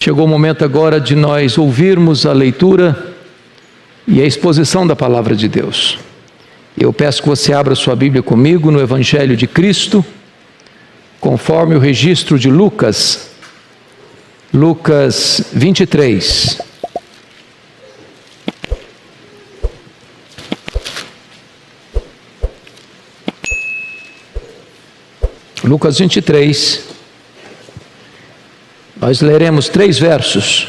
Chegou o momento agora de nós ouvirmos a leitura e a exposição da Palavra de Deus. Eu peço que você abra sua Bíblia comigo no Evangelho de Cristo, conforme o registro de Lucas 23. Lucas 23. Nós leremos 3 versos.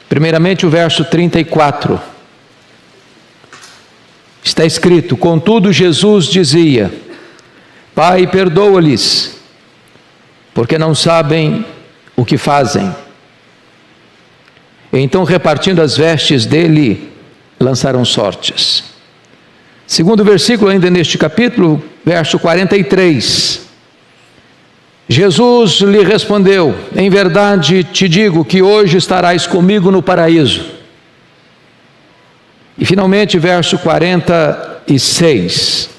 Primeiramente o verso 34. Está escrito: contudo Jesus dizia: Pai, perdoa-lhes, porque não sabem o que fazem. Então, repartindo as vestes dele, lançaram sortes. Segundo versículo ainda neste capítulo, verso 43. Jesus lhe respondeu: em verdade te digo que hoje estarás comigo no paraíso. E finalmente verso 46.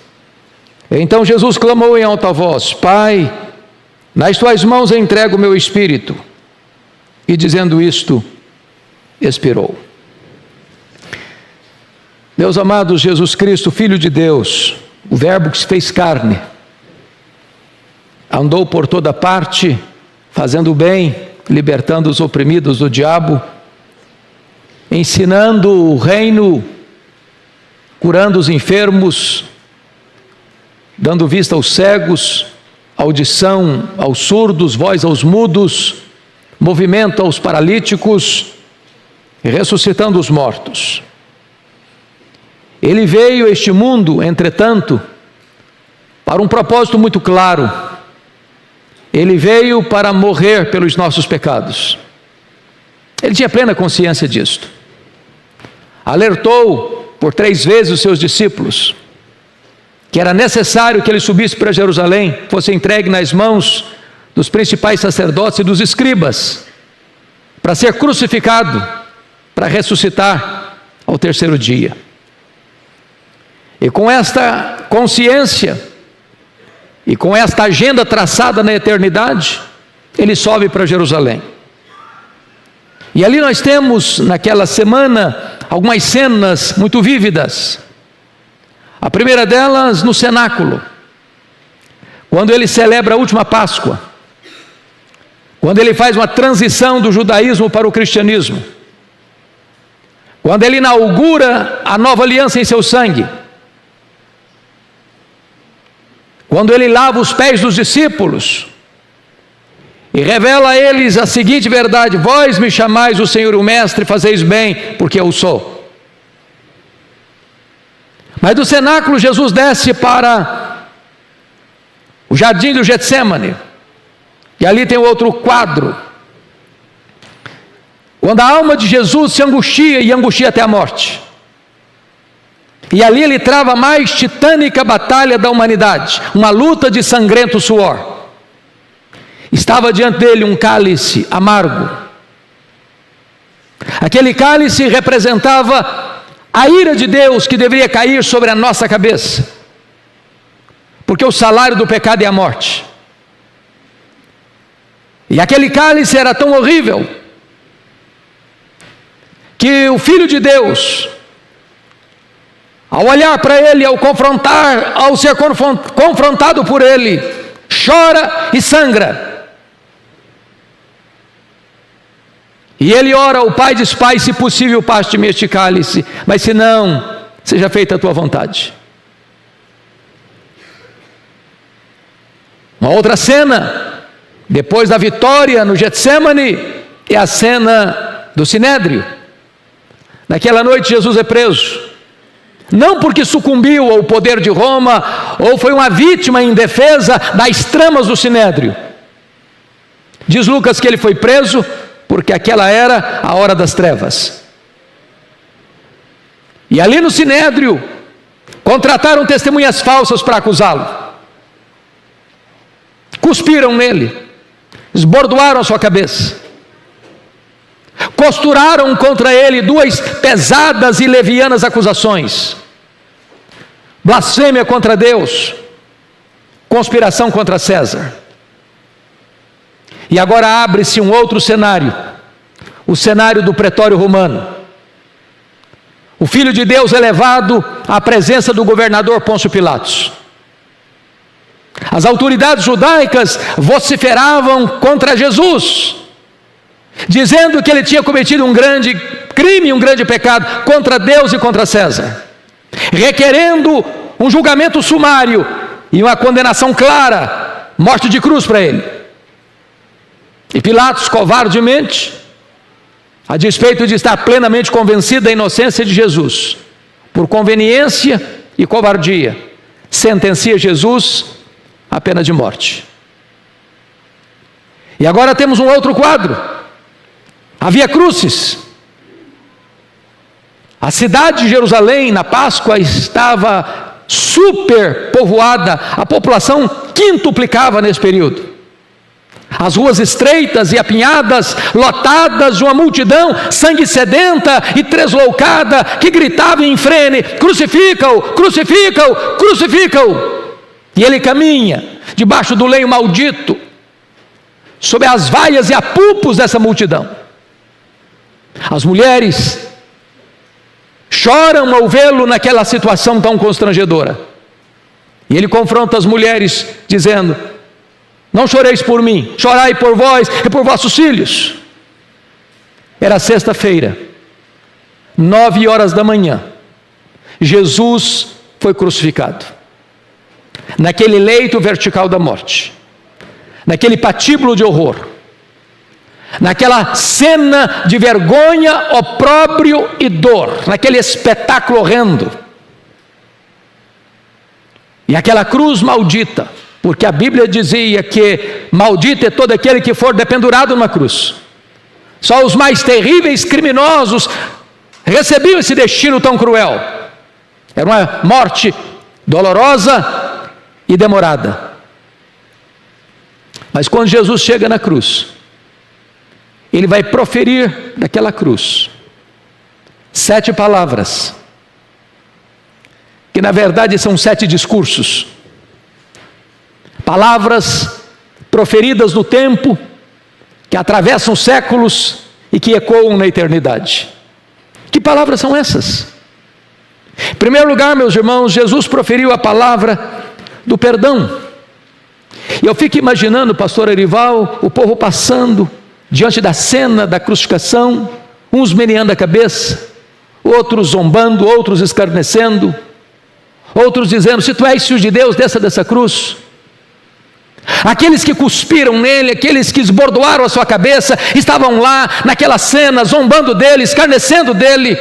Então Jesus clamou em alta voz: Pai, nas tuas mãos entrego o meu espírito. E dizendo isto, expirou. Meus amados, Jesus Cristo, Filho de Deus, o Verbo que se fez carne, andou por toda parte, fazendo o bem, libertando os oprimidos do diabo, ensinando o reino, curando os enfermos, dando vista aos cegos, audição aos surdos, voz aos mudos, movimento aos paralíticos, e ressuscitando os mortos. Ele veio a este mundo, entretanto, para um propósito muito claro. Ele veio para morrer pelos nossos pecados. Ele tinha plena consciência disto. Alertou por 3 vezes os seus discípulos que era necessário que ele subisse para Jerusalém, fosse entregue nas mãos dos principais sacerdotes e dos escribas, para ser crucificado, para ressuscitar ao 3º dia. E com esta consciência, e com esta agenda traçada na eternidade, ele sobe para Jerusalém. E ali nós temos, naquela semana, algumas cenas muito vívidas. A primeira delas no cenáculo, quando ele celebra a última Páscoa, quando ele faz uma transição do judaísmo para o cristianismo, quando ele inaugura a nova aliança em seu sangue, quando ele lava os pés dos discípulos e revela a eles a seguinte verdade: vós me chamais o Senhor e o Mestre, fazeis bem, porque eu sou. Mas do cenáculo Jesus desce para o jardim do Getsemane, e ali tem outro quadro, quando a alma de Jesus se angustia, e angustia até a morte. E ali ele trava a mais titânica batalha da humanidade, uma luta de sangrento suor. Estava diante dele um cálice amargo. Aquele cálice representava a ira de Deus que deveria cair sobre a nossa cabeça, porque o salário do pecado é a morte. E aquele cálice era tão horrível que o Filho de Deus, ao olhar para ele, ao ser confrontado por ele, chora e sangra. E ele ora ao Pai, diz: Pai, se possível, passe-me este cálice, mas se não, seja feita a tua vontade. Uma outra cena, depois da vitória no Getsemane, é a cena do Sinédrio. Naquela noite Jesus é preso, não porque sucumbiu ao poder de Roma, ou foi uma vítima indefesa das tramas do Sinédrio. Diz Lucas que ele foi preso porque aquela era a hora das trevas. E ali no Sinédrio, contrataram testemunhas falsas para acusá-lo. Cuspiram nele, esbordoaram a sua cabeça, costuraram contra ele 2 pesadas e levianas acusações: blasfêmia contra Deus, conspiração contra César. E agora abre-se um outro cenário, o cenário do pretório romano. O Filho de Deus é levado à presença do governador Pôncio Pilatos. As autoridades judaicas vociferavam contra Jesus, dizendo que ele tinha cometido um grande crime, um grande pecado contra Deus e contra César, requerendo um julgamento sumário e uma condenação clara, morte de cruz para ele. E Pilatos, covardemente, a despeito de estar plenamente convencido da inocência de Jesus, por conveniência e covardia, sentencia Jesus à pena de morte. E agora temos um outro quadro, a Via Crucis. A cidade de Jerusalém, na Páscoa, estava super povoada, a população quintuplicava nesse período. As ruas estreitas e apinhadas, lotadas de uma multidão sangue sedenta e tresloucada, que gritava em frene: crucifica-o, crucifica-o, crucifica-o. E ele caminha debaixo do leio maldito, sob as vaias e apupos dessa multidão. As mulheres choram ao vê-lo naquela situação tão constrangedora. E ele confronta as mulheres dizendo: não choreis por mim, chorai por vós e por vossos filhos. Era sexta-feira, 9h da manhã, Jesus foi crucificado, naquele leito vertical da morte, naquele patíbulo de horror, naquela cena de vergonha, opróbrio e dor, naquele espetáculo horrendo. E aquela cruz maldita, porque a Bíblia dizia que maldito é todo aquele que for dependurado numa cruz. Só os mais terríveis criminosos recebiam esse destino tão cruel. Era uma morte dolorosa e demorada. Mas quando Jesus chega na cruz, ele vai proferir daquela cruz 7 palavras, que na verdade são 7 discursos. Palavras proferidas no tempo, que atravessam séculos e que ecoam na eternidade. Que palavras são essas? Em primeiro lugar, meus irmãos, Jesus proferiu a palavra do perdão. E eu fico imaginando, pastor Erival, o povo passando diante da cena da crucificação, uns meneando a cabeça, outros zombando, outros escarnecendo, outros dizendo: se tu és filho de Deus, desça dessa cruz. Aqueles que cuspiram nele, aqueles que esbordoaram a sua cabeça, estavam lá naquela cena, zombando dele, escarnecendo dele.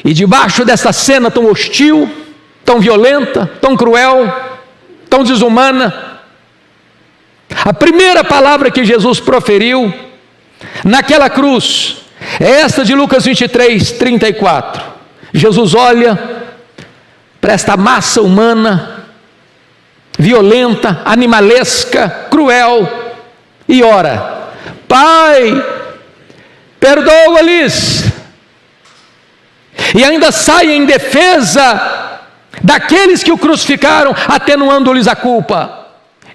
E debaixo dessa cena tão hostil, tão violenta, tão cruel, tão desumana, a primeira palavra que Jesus proferiu naquela cruz é esta de Lucas 23:34. Jesus olha para esta massa humana violenta, animalesca, cruel, e ora: Pai, perdoa-lhes. E ainda sai em defesa daqueles que o crucificaram, atenuando-lhes a culpa.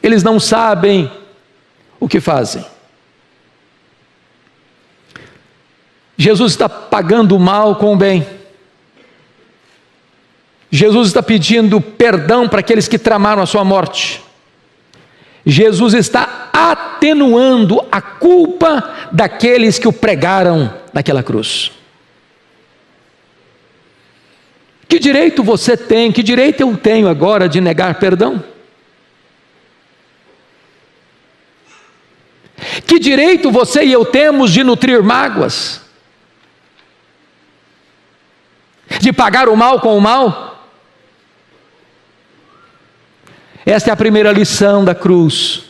Eles não sabem o que fazem. Jesus está pagando o mal com o bem. Jesus está pedindo perdão para aqueles que tramaram a sua morte. Jesus está atenuando a culpa daqueles que o pregaram naquela cruz. Que direito você tem, que direito eu tenho agora de negar perdão? Que direito você e eu temos de nutrir mágoas? De pagar o mal com o mal? Esta é a primeira lição da cruz,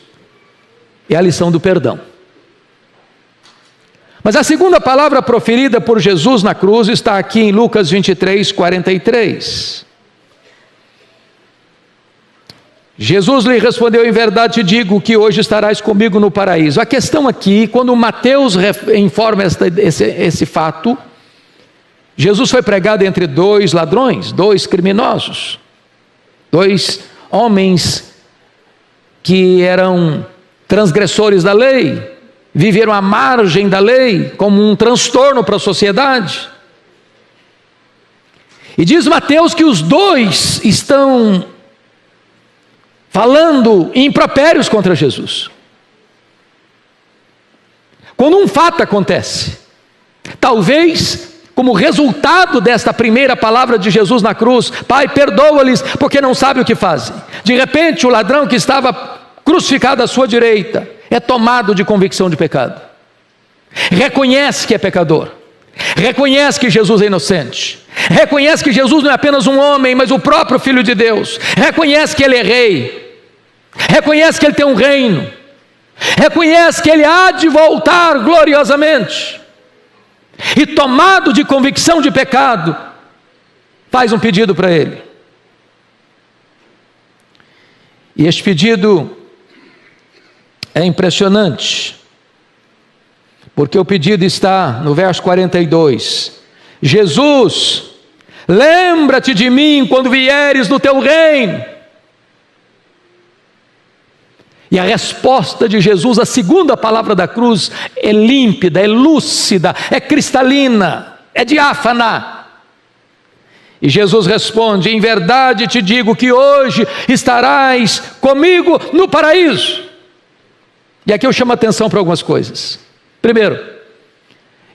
é a lição do perdão. Mas a segunda palavra proferida por Jesus na cruz está aqui em Lucas 23:43. Jesus lhe respondeu: em verdade te digo que hoje estarás comigo no paraíso. A questão aqui, quando Mateus informa esse fato, Jesus foi pregado entre 2 ladrões, 2 criminosos, 2 homens que eram transgressores da lei, viveram à margem da lei, como um transtorno para a sociedade. E diz Mateus que os dois estão falando impropérios contra Jesus. Quando um fato acontece, talvez como resultado desta primeira palavra de Jesus na cruz: Pai, perdoa-lhes, porque não sabem o que fazem. De repente, o ladrão que estava crucificado à sua direita é tomado de convicção de pecado. Reconhece que é pecador. Reconhece que Jesus é inocente. Reconhece que Jesus não é apenas um homem, mas o próprio Filho de Deus. Reconhece que Ele é rei. Reconhece que Ele tem um reino. Reconhece que Ele há de voltar gloriosamente. E tomado de convicção de pecado, faz um pedido para Ele. E este pedido é impressionante, porque o pedido está no verso 42. Jesus, lembra-te de mim quando vieres no teu reino. E a resposta de Jesus, a segunda palavra da cruz, é límpida, é lúcida, é cristalina, é diáfana. E Jesus responde: em verdade te digo que hoje estarás comigo no paraíso. E aqui eu chamo a atenção para algumas coisas. Primeiro,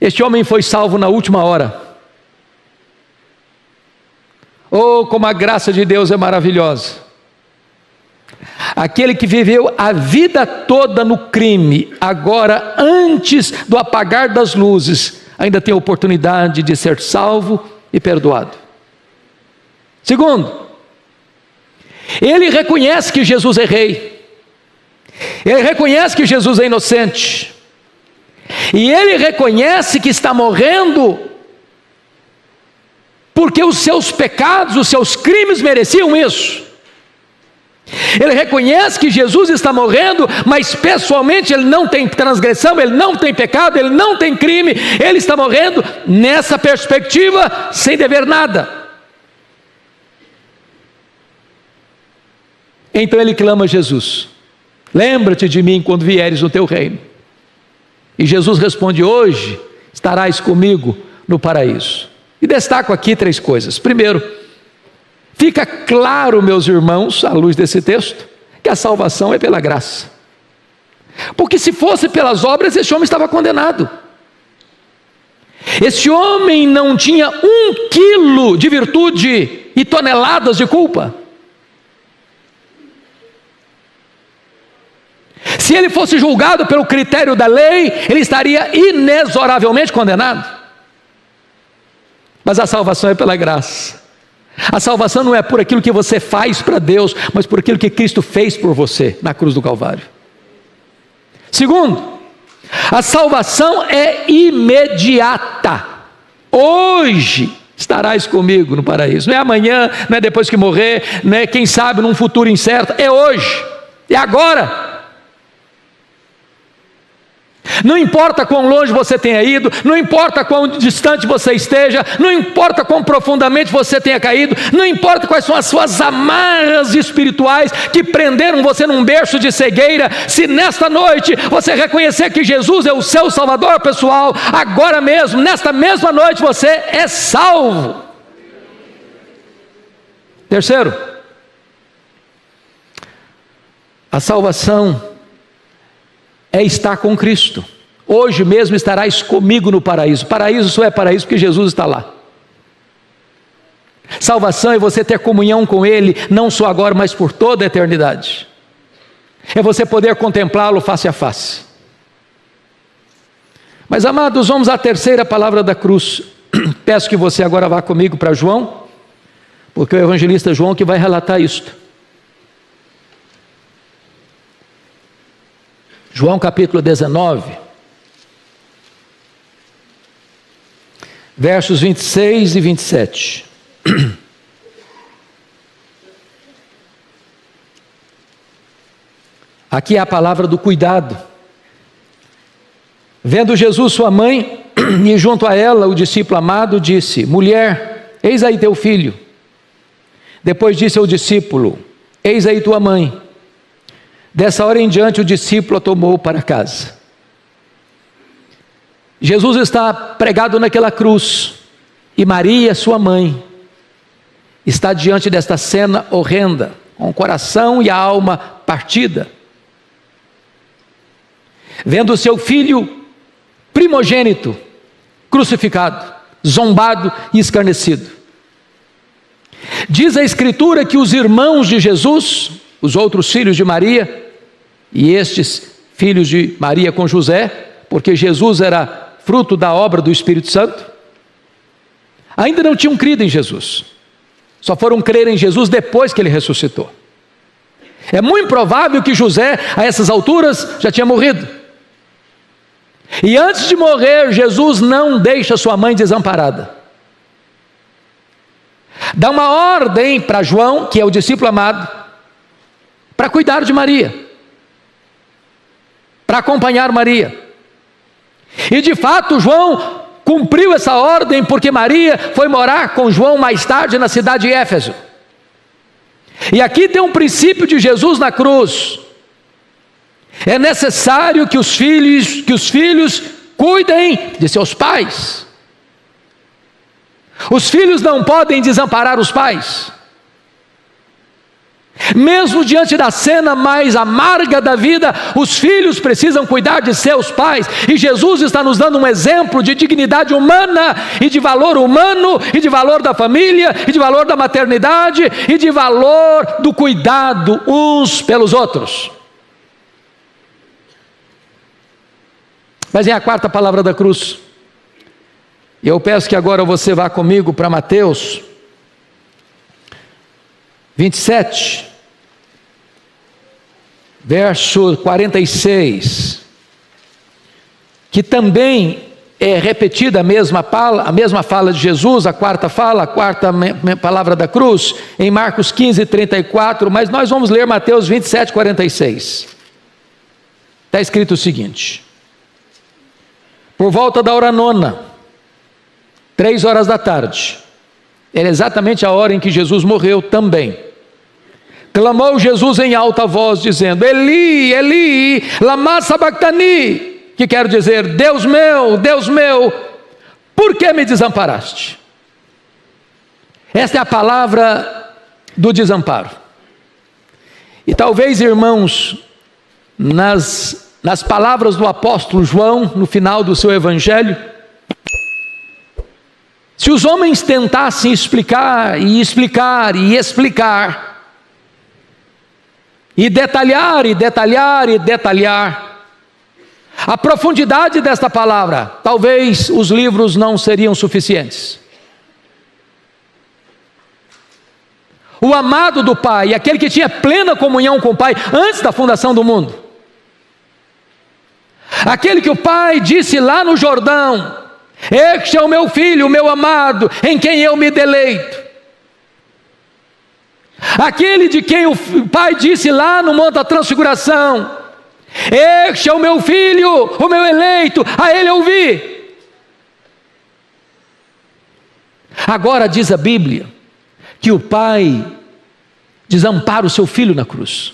este homem foi salvo na última hora. Oh, como a graça de Deus é maravilhosa. Aquele que viveu a vida toda no crime, agora, antes do apagar das luzes, ainda tem a oportunidade de ser salvo e perdoado. Segundo, ele reconhece que Jesus é rei. Ele reconhece que Jesus é inocente. E ele reconhece que está morrendo porque os seus pecados, os seus crimes mereciam isso. Ele reconhece que Jesus está morrendo, mas pessoalmente ele não tem transgressão, ele não tem pecado, ele não tem crime. Ele está morrendo nessa perspectiva, sem dever nada. Então ele clama a Jesus: lembra-te de mim quando vieres no teu reino. E Jesus responde: hoje estarás comigo no paraíso. E destaco aqui 3 coisas. Primeiro, fica claro, meus irmãos, à luz desse texto, que a salvação é pela graça. Porque se fosse pelas obras, esse homem estava condenado. Esse homem não tinha 1 quilo de virtude e toneladas de culpa. Se ele fosse julgado pelo critério da lei, ele estaria inexoravelmente condenado. Mas a salvação é pela graça. A salvação não é por aquilo que você faz para Deus, mas por aquilo que Cristo fez por você na cruz do Calvário. Segundo, a salvação é imediata. Hoje estarás comigo no paraíso. Não é amanhã, não é depois que morrer, não é quem sabe num futuro incerto. É hoje, é agora. Não importa quão longe você tenha ido, não importa quão distante você esteja, não importa quão profundamente você tenha caído, não importa quais são as suas amarras espirituais que prenderam você num berço de cegueira. Se nesta noite você reconhecer que Jesus é o seu Salvador pessoal, agora mesmo, nesta mesma noite, você é salvo. Terceiro, a salvação é estar com Cristo. Hoje mesmo estarás comigo no paraíso. Paraíso só é paraíso porque Jesus está lá. Salvação é você ter comunhão com Ele, não só agora, mas por toda a eternidade. É você poder contemplá-lo face a face. Mas, amados, vamos à terceira palavra da cruz. Peço que você agora vá comigo para João, porque é o evangelista João que vai relatar isto. João capítulo 19, versos 26 e 27. Aqui é a palavra do cuidado. Vendo Jesus sua mãe, e junto a ela o discípulo amado, disse: mulher, eis aí teu filho. Depois disse ao discípulo: eis aí tua mãe. Dessa hora em diante, o discípulo a tomou para casa. Jesus está pregado naquela cruz, e Maria, sua mãe, está diante desta cena horrenda, com o coração e a alma partida, vendo o seu filho primogênito crucificado, zombado e escarnecido. Diz a Escritura que os irmãos de Jesus, os outros filhos de Maria, e estes filhos de Maria com José, porque Jesus era fruto da obra do Espírito Santo, ainda não tinham crido em Jesus, só foram crer em Jesus depois que ele ressuscitou. É muito provável que José, a essas alturas, já tinha morrido. E antes de morrer, Jesus não deixa sua mãe desamparada. Dá uma ordem para João, que é o discípulo amado, para cuidar de Maria, para acompanhar Maria. E de fato João cumpriu essa ordem, porque Maria foi morar com João mais tarde na cidade de Éfeso. E aqui tem um princípio de Jesus na cruz. É necessário que os filhos cuidem de seus pais. Os filhos não podem desamparar os pais. Mesmo diante da cena mais amarga da vida, os filhos precisam cuidar de seus pais. E Jesus está nos dando um exemplo de dignidade humana, e de valor humano, e de valor da família, e de valor da maternidade, e de valor do cuidado uns pelos outros. Mas é a quarta palavra da cruz. Eu peço que agora você vá comigo para Mateus 27, verso 46, que também é repetida a mesma fala de Jesus, a quarta palavra da cruz, em Marcos 15, 34, mas nós vamos ler Mateus 27, 46. Está escrito o seguinte: por volta da hora nona, 3 horas da tarde, era exatamente a hora em que Jesus morreu também, clamou Jesus em alta voz, dizendo: Eli, Eli, lama sabachthani, que quer dizer: Deus meu, por que me desamparaste? Esta é a palavra do desamparo. E talvez, irmãos, nas palavras do apóstolo João, no final do seu evangelho, se os homens tentassem explicar, e detalhar a profundidade desta palavra, talvez os livros não seriam suficientes. O amado do Pai, aquele que tinha plena comunhão com o Pai antes da fundação do mundo, aquele que o Pai disse lá no Jordão: este é o meu filho, o meu amado, em quem eu me deleito. Aquele de quem o Pai disse lá no Monte da Transfiguração: este é o meu filho, o meu eleito, a ele ouvi. Agora diz a Bíblia que o Pai desampara o seu filho na cruz.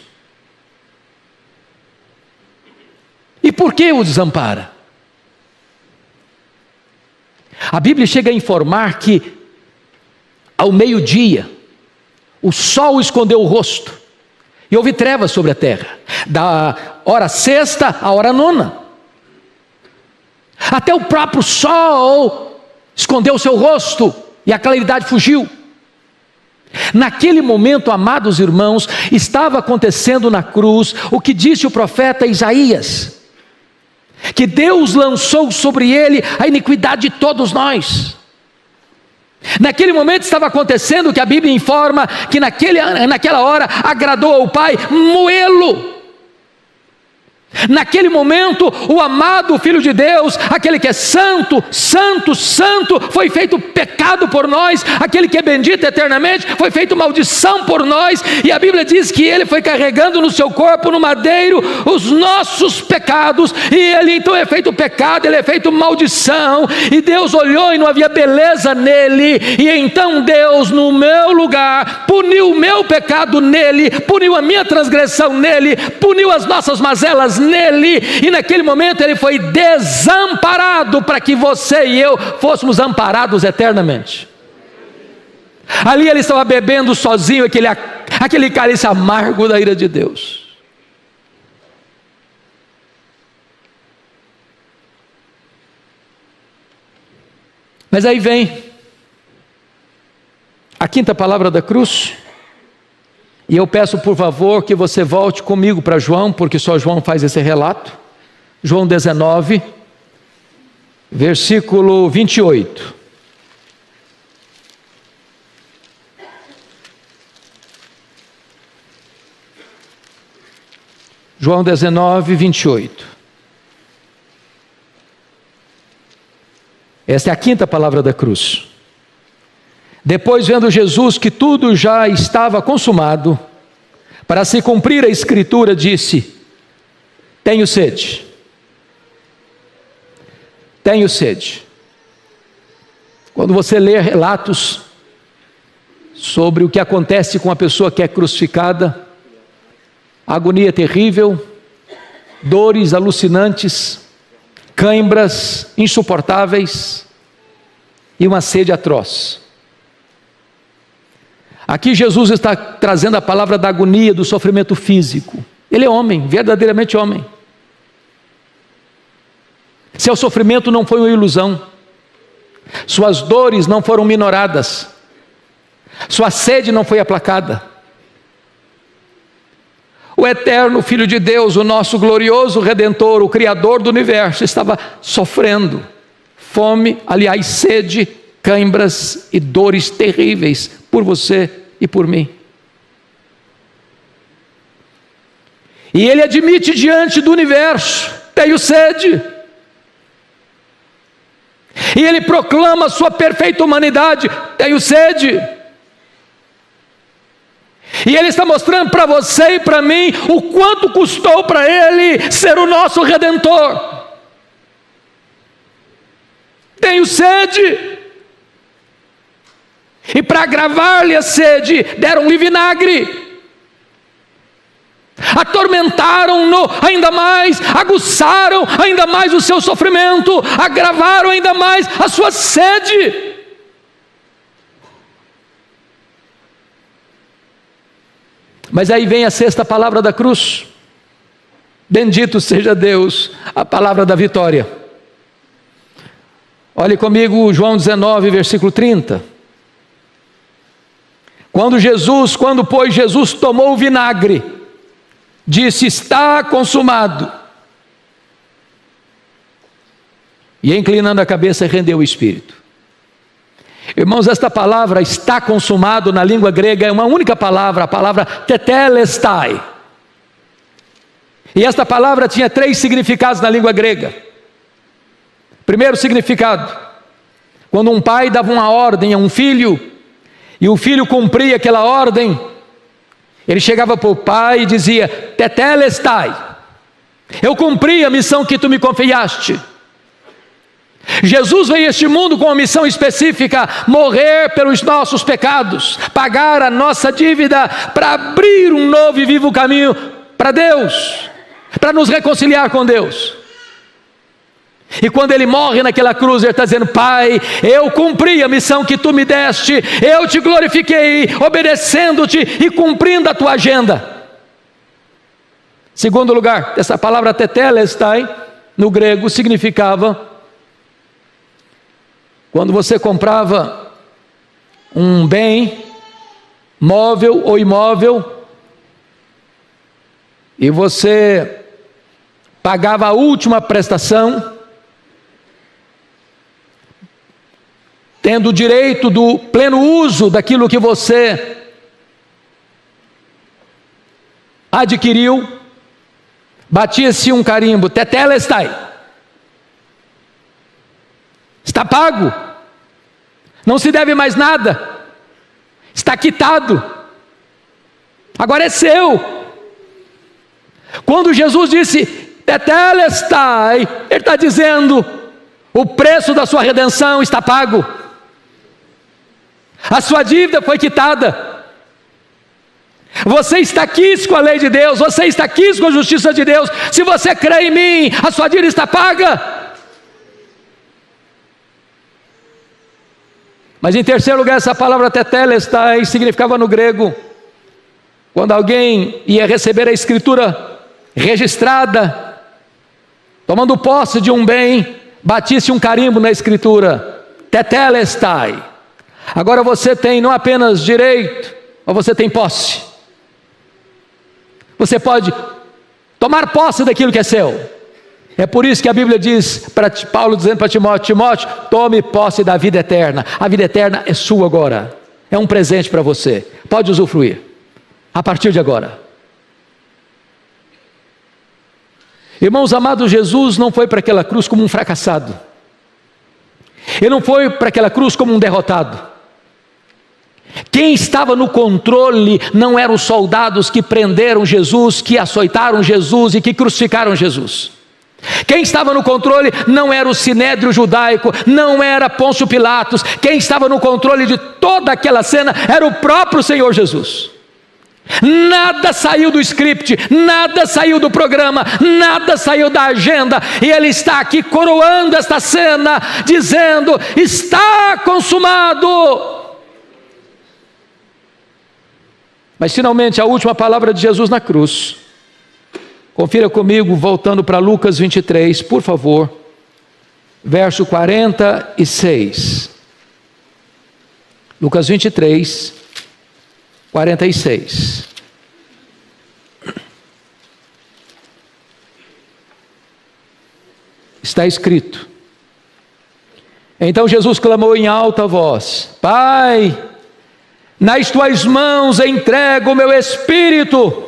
E por que o desampara? A Bíblia chega a informar que ao meio-dia o sol escondeu o rosto e houve trevas sobre a terra, da hora sexta à hora nona. Até o próprio sol escondeu o seu rosto e a claridade fugiu. Naquele momento, amados irmãos, estava acontecendo na cruz o que disse o profeta Isaías: que Deus lançou sobre ele a iniquidade de todos nós. Naquele momento estava acontecendo o que a Bíblia informa, que naquela hora agradou ao Pai moê-lo. Naquele momento, o amado Filho de Deus, aquele que é santo, santo, santo, foi feito pecado por nós. Aquele que é bendito eternamente, foi feito maldição por nós. E a Bíblia diz que ele foi carregando no seu corpo, no madeiro, os nossos nossos pecados, e ele então é feito pecado, ele é feito maldição, e Deus olhou e não havia beleza nele, e então Deus no meu lugar puniu o meu pecado nele, puniu a minha transgressão nele, puniu as nossas mazelas nele, e naquele momento ele foi desamparado para que você e eu fôssemos amparados eternamente. Ali ele estava bebendo sozinho aquele cálice amargo da ira de Deus. Mas aí vem a quinta palavra da cruz, e eu peço por favor que você volte comigo para João, porque só João faz esse relato. João 19, versículo 28. João 19, 28. Esta é a quinta palavra da cruz. Depois, vendo Jesus que tudo já estava consumado, para se cumprir a Escritura, disse: tenho sede. Tenho sede. Quando você lê relatos sobre o que acontece com a pessoa que é crucificada, agonia terrível, dores alucinantes, cãibras insuportáveis e uma sede atroz. Aqui Jesus está trazendo a palavra da agonia, do sofrimento físico. Ele é homem, verdadeiramente homem. Seu sofrimento não foi uma ilusão, suas dores não foram minoradas, sua sede não foi aplacada. O eterno Filho de Deus, o nosso glorioso Redentor, o Criador do universo, estava sofrendo fome, aliás, sede, cãibras e dores terríveis por você e por mim. E ele admite diante do universo: tenho sede. E ele proclama a sua perfeita humanidade: tenho sede. E ele está mostrando para você e para mim o quanto custou para ele ser o nosso Redentor. Tenho sede. E para agravar-lhe a sede, deram-lhe vinagre. Atormentaram-no ainda mais, aguçaram ainda mais o seu sofrimento, agravaram ainda mais a sua sede. Mas aí vem a sexta palavra da cruz. Bendito seja Deus, a palavra da vitória. Olhe comigo João 19, versículo 30. Quando pois Jesus tomou o vinagre, disse: está consumado. E inclinando a cabeça, rendeu o espírito. Irmãos, esta palavra está consumado na língua grega é uma única palavra, a palavra tetelestai. E esta palavra tinha 3 significados na língua grega. Primeiro significado: quando um pai dava uma ordem a um filho, e o filho cumpria aquela ordem, ele chegava para o pai e dizia: tetelestai, eu cumpri a missão que tu me confiaste. Jesus veio a este mundo com uma missão específica: morrer pelos nossos pecados, pagar a nossa dívida, para abrir um novo e vivo caminho para Deus, para nos reconciliar com Deus. E quando ele morre naquela cruz, ele está dizendo: Pai, eu cumpri a missão que tu me deste, eu te glorifiquei, obedecendo-te e cumprindo a tua agenda. Segundo lugar, essa palavra tetelestai, no grego, significava: quando você comprava um bem, móvel ou imóvel, e você pagava a última prestação, tendo o direito do pleno uso daquilo que você adquiriu, batia-se um carimbo: tetelestai, está pago, não se deve mais nada, está quitado, agora é seu. Quando Jesus disse: Tetelestai. Ele está dizendo: o preço da sua redenção está pago. A sua dívida foi quitada. Você está quisto com a lei de Deus, você está quisto com a justiça de Deus. Se você crê em mim, a sua dívida está paga. Mas em terceiro lugar, essa palavra tetelestai significava no grego, quando alguém ia receber a escritura registrada, tomando posse de um bem, batisse um carimbo na escritura, tetelestai. Agora você tem não apenas direito, mas você tem posse. Você pode tomar posse daquilo que é seu. É por isso que a Bíblia diz, Paulo dizendo para Timóteo: Timóteo, tome posse da vida eterna. A vida eterna é sua agora, é um presente para você, pode usufruir, a partir de agora. Irmãos amados, Jesus não foi para aquela cruz como um fracassado. Ele não foi para aquela cruz como um derrotado. Quem estava no controle não eram os soldados que prenderam Jesus, que açoitaram Jesus e que crucificaram Jesus. Quem estava no controle não era o sinédrio judaico, não era Pôncio Pilatos. Quem estava no controle de toda aquela cena era o próprio Senhor Jesus. Nada saiu do script, nada saiu do programa, nada saiu da agenda, e Ele está aqui coroando esta cena, dizendo: está consumado. Mas finalmente a última palavra de Jesus na cruz. Confira comigo, voltando para Lucas 23, por favor, verso 46. Lucas 23, 46. Está escrito: então Jesus clamou em alta voz: Pai, nas tuas mãos entrego o meu espírito.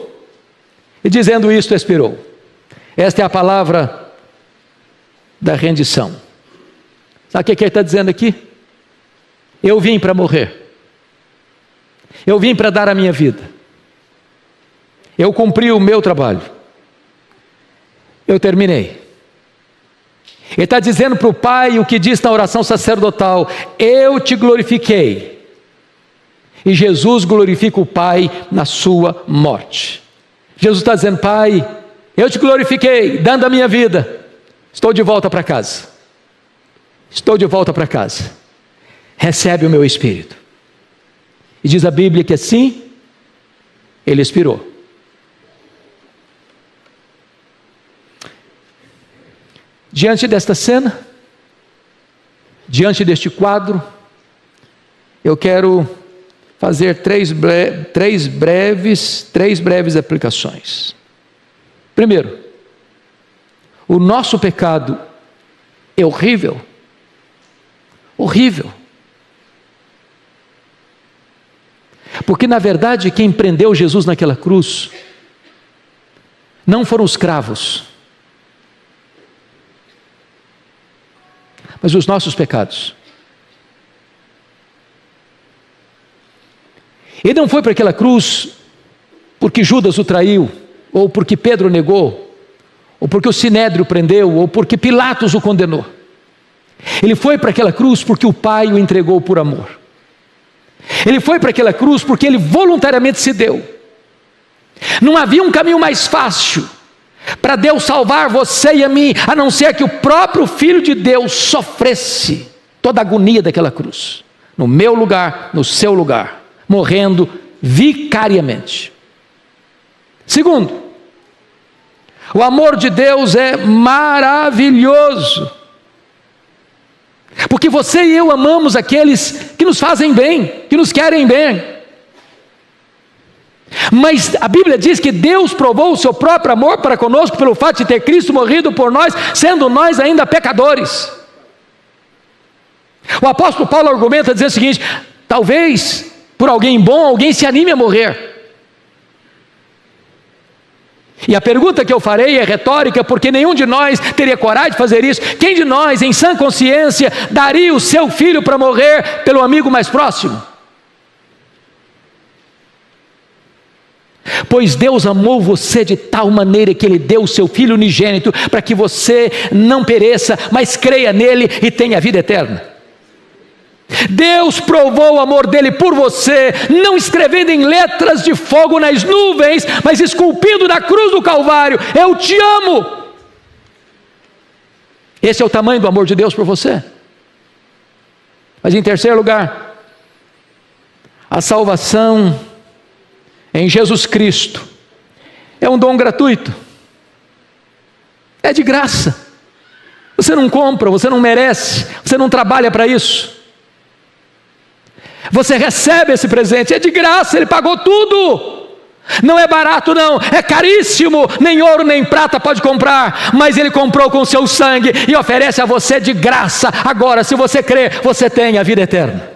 E dizendo isto, expirou. Esta é a palavra da rendição. Sabe o que ele está dizendo aqui? Eu vim para morrer. Eu vim para dar a minha vida. Eu cumpri o meu trabalho. Eu terminei. Ele está dizendo para o Pai o que diz na oração sacerdotal: eu te glorifiquei. E Jesus glorifica o Pai na sua morte. Jesus está dizendo: Pai, eu te glorifiquei dando a minha vida. Estou de volta para casa. Estou de volta para casa. Recebe o meu espírito. E diz a Bíblia que assim Ele expirou. Diante desta cena, diante deste quadro, eu quero fazer três breves aplicações. Primeiro, o nosso pecado é horrível. Horrível. Porque na verdade quem prendeu Jesus naquela cruz não foram os cravos, mas os nossos pecados. Ele não foi para aquela cruz porque Judas o traiu, ou porque Pedro negou, ou porque o sinédrio prendeu, ou porque Pilatos o condenou. Ele foi para aquela cruz porque o Pai o entregou por amor. Ele foi para aquela cruz porque Ele voluntariamente se deu. Não havia um caminho mais fácil para Deus salvar você e a mim, a não ser que o próprio Filho de Deus sofresse toda a agonia daquela cruz, no meu lugar, no seu lugar, morrendo vicariamente. Segundo, o amor de Deus é maravilhoso, porque você e eu amamos aqueles que nos fazem bem, que nos querem bem. Mas a Bíblia diz que Deus provou o seu próprio amor para conosco pelo fato de ter Cristo morrido por nós, sendo nós ainda pecadores. O apóstolo Paulo argumenta dizendo o seguinte: talvez por alguém bom, alguém se anime a morrer. E a pergunta que eu farei é retórica, porque nenhum de nós teria coragem de fazer isso. Quem de nós, em sã consciência, daria o seu filho para morrer pelo amigo mais próximo? Pois Deus amou você de tal maneira que Ele deu o seu Filho unigênito, para que você não pereça, mas creia nele e tenha a vida eterna. Deus provou o amor dele por você, não escrevendo em letras de fogo nas nuvens, mas esculpindo na cruz do Calvário: eu te amo. Esse é o tamanho do amor de Deus por você. Mas em terceiro lugar, a salvação em Jesus Cristo é um dom gratuito, é de graça. Você não compra, você não merece, você não trabalha para isso. Você recebe esse presente, é de graça, Ele pagou tudo. Não é barato não, é caríssimo, nem ouro nem prata pode comprar, mas Ele comprou com o seu sangue e oferece a você de graça. Agora, se você crer, você tem a vida eterna.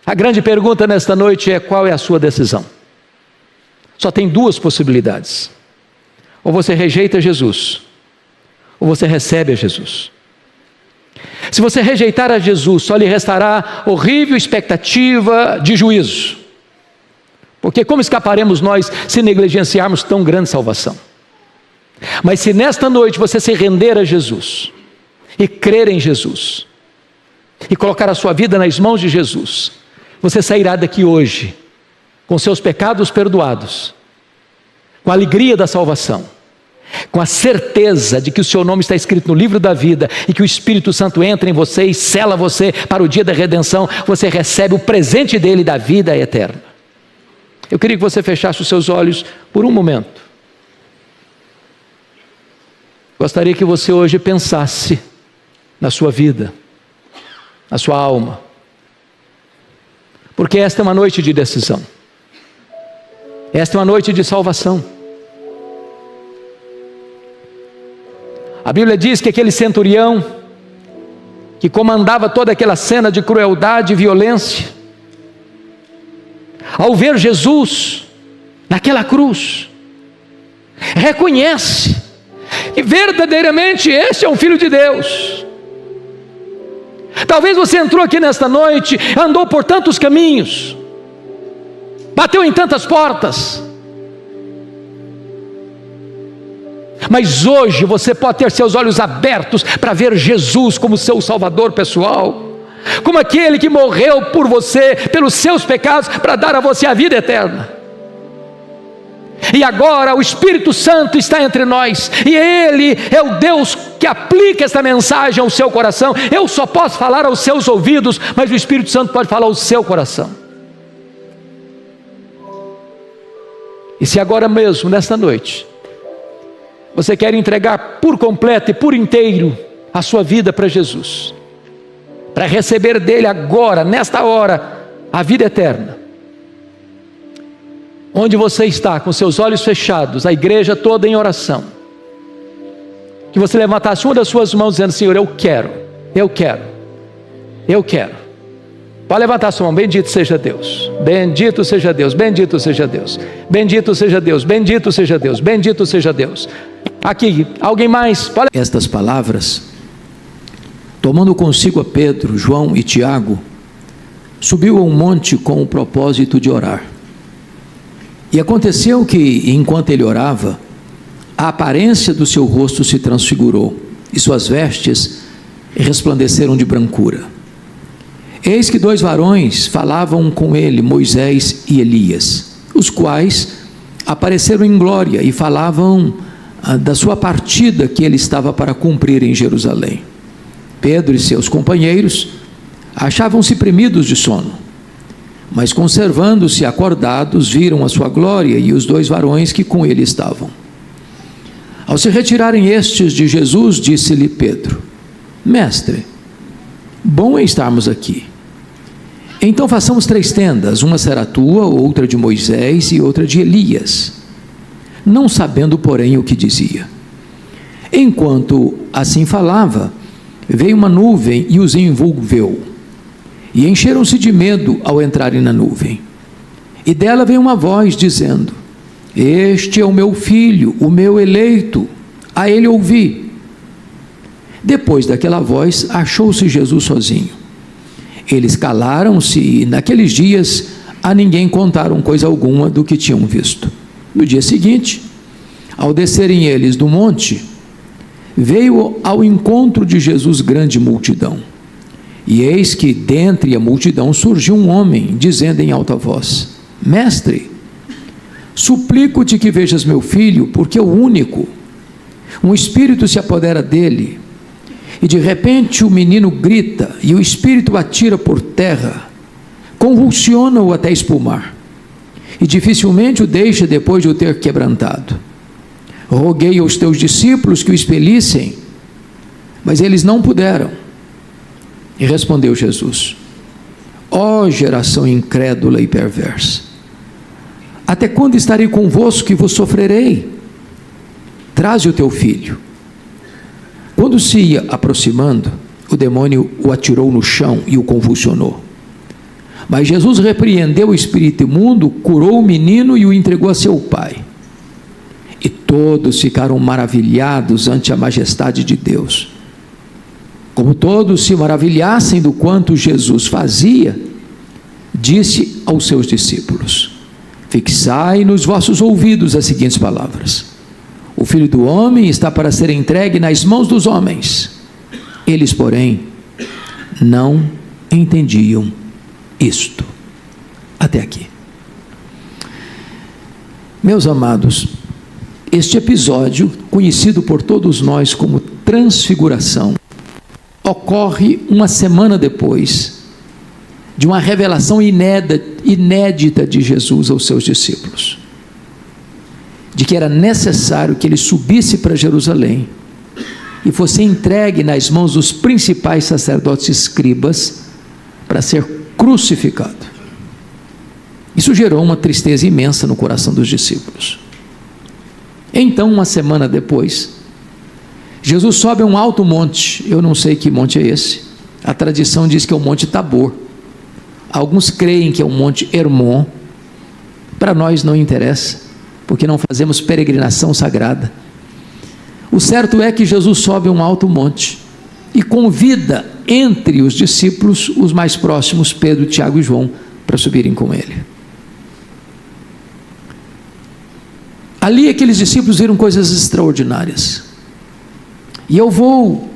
A grande pergunta nesta noite é: qual é a sua decisão? Só tem duas possibilidades: ou você rejeita Jesus, ou você recebe a Jesus. Se você rejeitar a Jesus, só lhe restará horrível expectativa de juízo, porque como escaparemos nós se negligenciarmos tão grande salvação? Mas se nesta noite você se render a Jesus, e crer em Jesus, e colocar a sua vida nas mãos de Jesus, você sairá daqui hoje com seus pecados perdoados, com a alegria da salvação, com a certeza de que o seu nome está escrito no livro da vida e que o Espírito Santo entra em você e sela você para o dia da redenção. Você recebe o presente dele da vida eterna. Eu queria que você fechasse os seus olhos por um momento. Gostaria que você hoje pensasse na sua vida, na sua alma, porque esta é uma noite de decisão, esta é uma noite de salvação. A Bíblia diz que aquele centurião, que comandava toda aquela cena de crueldade e violência, ao ver Jesus naquela cruz, reconhece que verdadeiramente este é um Filho de Deus. Talvez você entrou aqui nesta noite, andou por tantos caminhos, bateu em tantas portas, mas hoje você pode ter seus olhos abertos para ver Jesus como seu Salvador pessoal, como aquele que morreu por você, pelos seus pecados, para dar a você a vida eterna. E agora o Espírito Santo está entre nós, e Ele é o Deus que aplica esta mensagem ao seu coração. Eu só posso falar aos seus ouvidos, mas o Espírito Santo pode falar ao seu coração. E se agora mesmo, nesta noite, você quer entregar por completo e por inteiro a sua vida para Jesus, para receber dele agora, nesta hora, a vida eterna, onde você está, com seus olhos fechados, a igreja toda em oração, que você levantasse uma das suas mãos dizendo: Senhor, eu quero. Pode levantar a sua mão. Bendito seja Deus, bendito seja Deus, bendito seja Deus, bendito seja Deus, bendito seja Deus, bendito seja Deus. Aqui, alguém mais? Pode... Estas palavras, tomando consigo a Pedro, João e Tiago, subiu a um monte com o propósito de orar. E aconteceu que, enquanto ele orava, a aparência do seu rosto se transfigurou, e suas vestes resplandeceram de brancura. Eis que 2 varões falavam com ele, Moisés e Elias, os quais apareceram em glória e falavam da sua partida que ele estava para cumprir em Jerusalém. Pedro e seus companheiros achavam-se premidos de sono, mas conservando-se acordados, viram a sua glória e os 2 varões que com ele estavam. Ao se retirarem estes de Jesus, disse-lhe Pedro: Mestre, bom é estarmos aqui. Então façamos 3 tendas, uma será tua, outra de Moisés e outra de Elias. Não sabendo, porém, o que dizia. Enquanto assim falava, veio uma nuvem e os envolveu, e encheram-se de medo ao entrarem na nuvem. E dela veio uma voz dizendo: Este é o meu filho, o meu eleito, a ele ouvi. Depois daquela voz, achou-se Jesus sozinho. Eles calaram-se e naqueles dias a ninguém contaram coisa alguma do que tinham visto. No dia seguinte, ao descerem eles do monte, veio ao encontro de Jesus grande multidão. E eis que dentre a multidão surgiu um homem, dizendo em alta voz: Mestre, suplico-te que vejas meu filho, porque é o único. Um espírito se apodera dele, e de repente o menino grita, e o espírito o atira por terra, convulsiona-o até espumar, e dificilmente o deixa depois de o ter quebrantado. Roguei aos teus discípulos que o expelissem, mas eles não puderam. E respondeu Jesus: ó geração incrédula e perversa, até quando estarei convosco e vos sofrerei? Traze o teu filho. Quando se ia aproximando, o demônio o atirou no chão e o convulsionou. Mas Jesus repreendeu o espírito imundo, curou o menino e o entregou a seu pai. E todos ficaram maravilhados ante a majestade de Deus. Como todos se maravilhassem do quanto Jesus fazia, disse aos seus discípulos: fixai nos vossos ouvidos as seguintes palavras: o Filho do Homem está para ser entregue nas mãos dos homens. Eles, porém, não entendiam isto. Até aqui. Meus amados, este episódio, conhecido por todos nós como transfiguração, ocorre uma semana depois de uma revelação inédita de Jesus aos seus discípulos, de que era necessário que ele subisse para Jerusalém e fosse entregue nas mãos dos principais sacerdotes e escribas para ser crucificado. Isso gerou uma tristeza imensa no coração dos discípulos. Então, uma semana depois, Jesus sobe a um alto monte. Eu não sei que monte é esse. A tradição diz que é o Monte Tabor. Alguns creem que é o Monte Hermon. Para nós não interessa, porque não fazemos peregrinação sagrada. O certo é que Jesus sobe a um alto monte e convida entre os discípulos os mais próximos, Pedro, Tiago e João, para subirem com ele. Ali aqueles discípulos viram coisas extraordinárias. E eu vou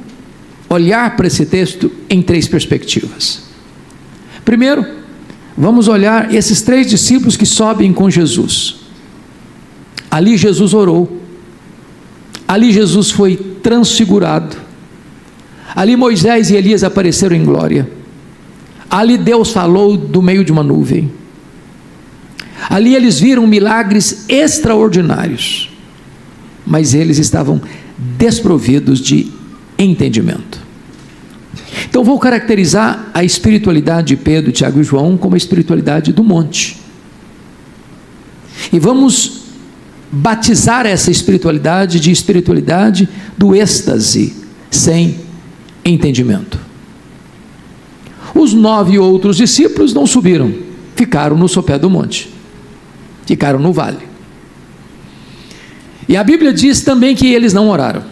olhar para esse texto em três perspectivas. Primeiro, vamos olhar esses três discípulos que sobem com Jesus. Ali Jesus orou. Ali Jesus foi transfigurado. Ali Moisés e Elias apareceram em glória. Ali Deus falou do meio de uma nuvem. Ali eles viram milagres extraordinários, mas eles estavam desprovidos de entendimento. Então vou caracterizar a espiritualidade de Pedro, Tiago e João como a espiritualidade do monte. E vamos batizar essa espiritualidade de espiritualidade do êxtase, sem entendimento. Os 9 outros discípulos não subiram, ficaram no sopé do monte, ficaram no vale. E a Bíblia diz também que eles não oraram.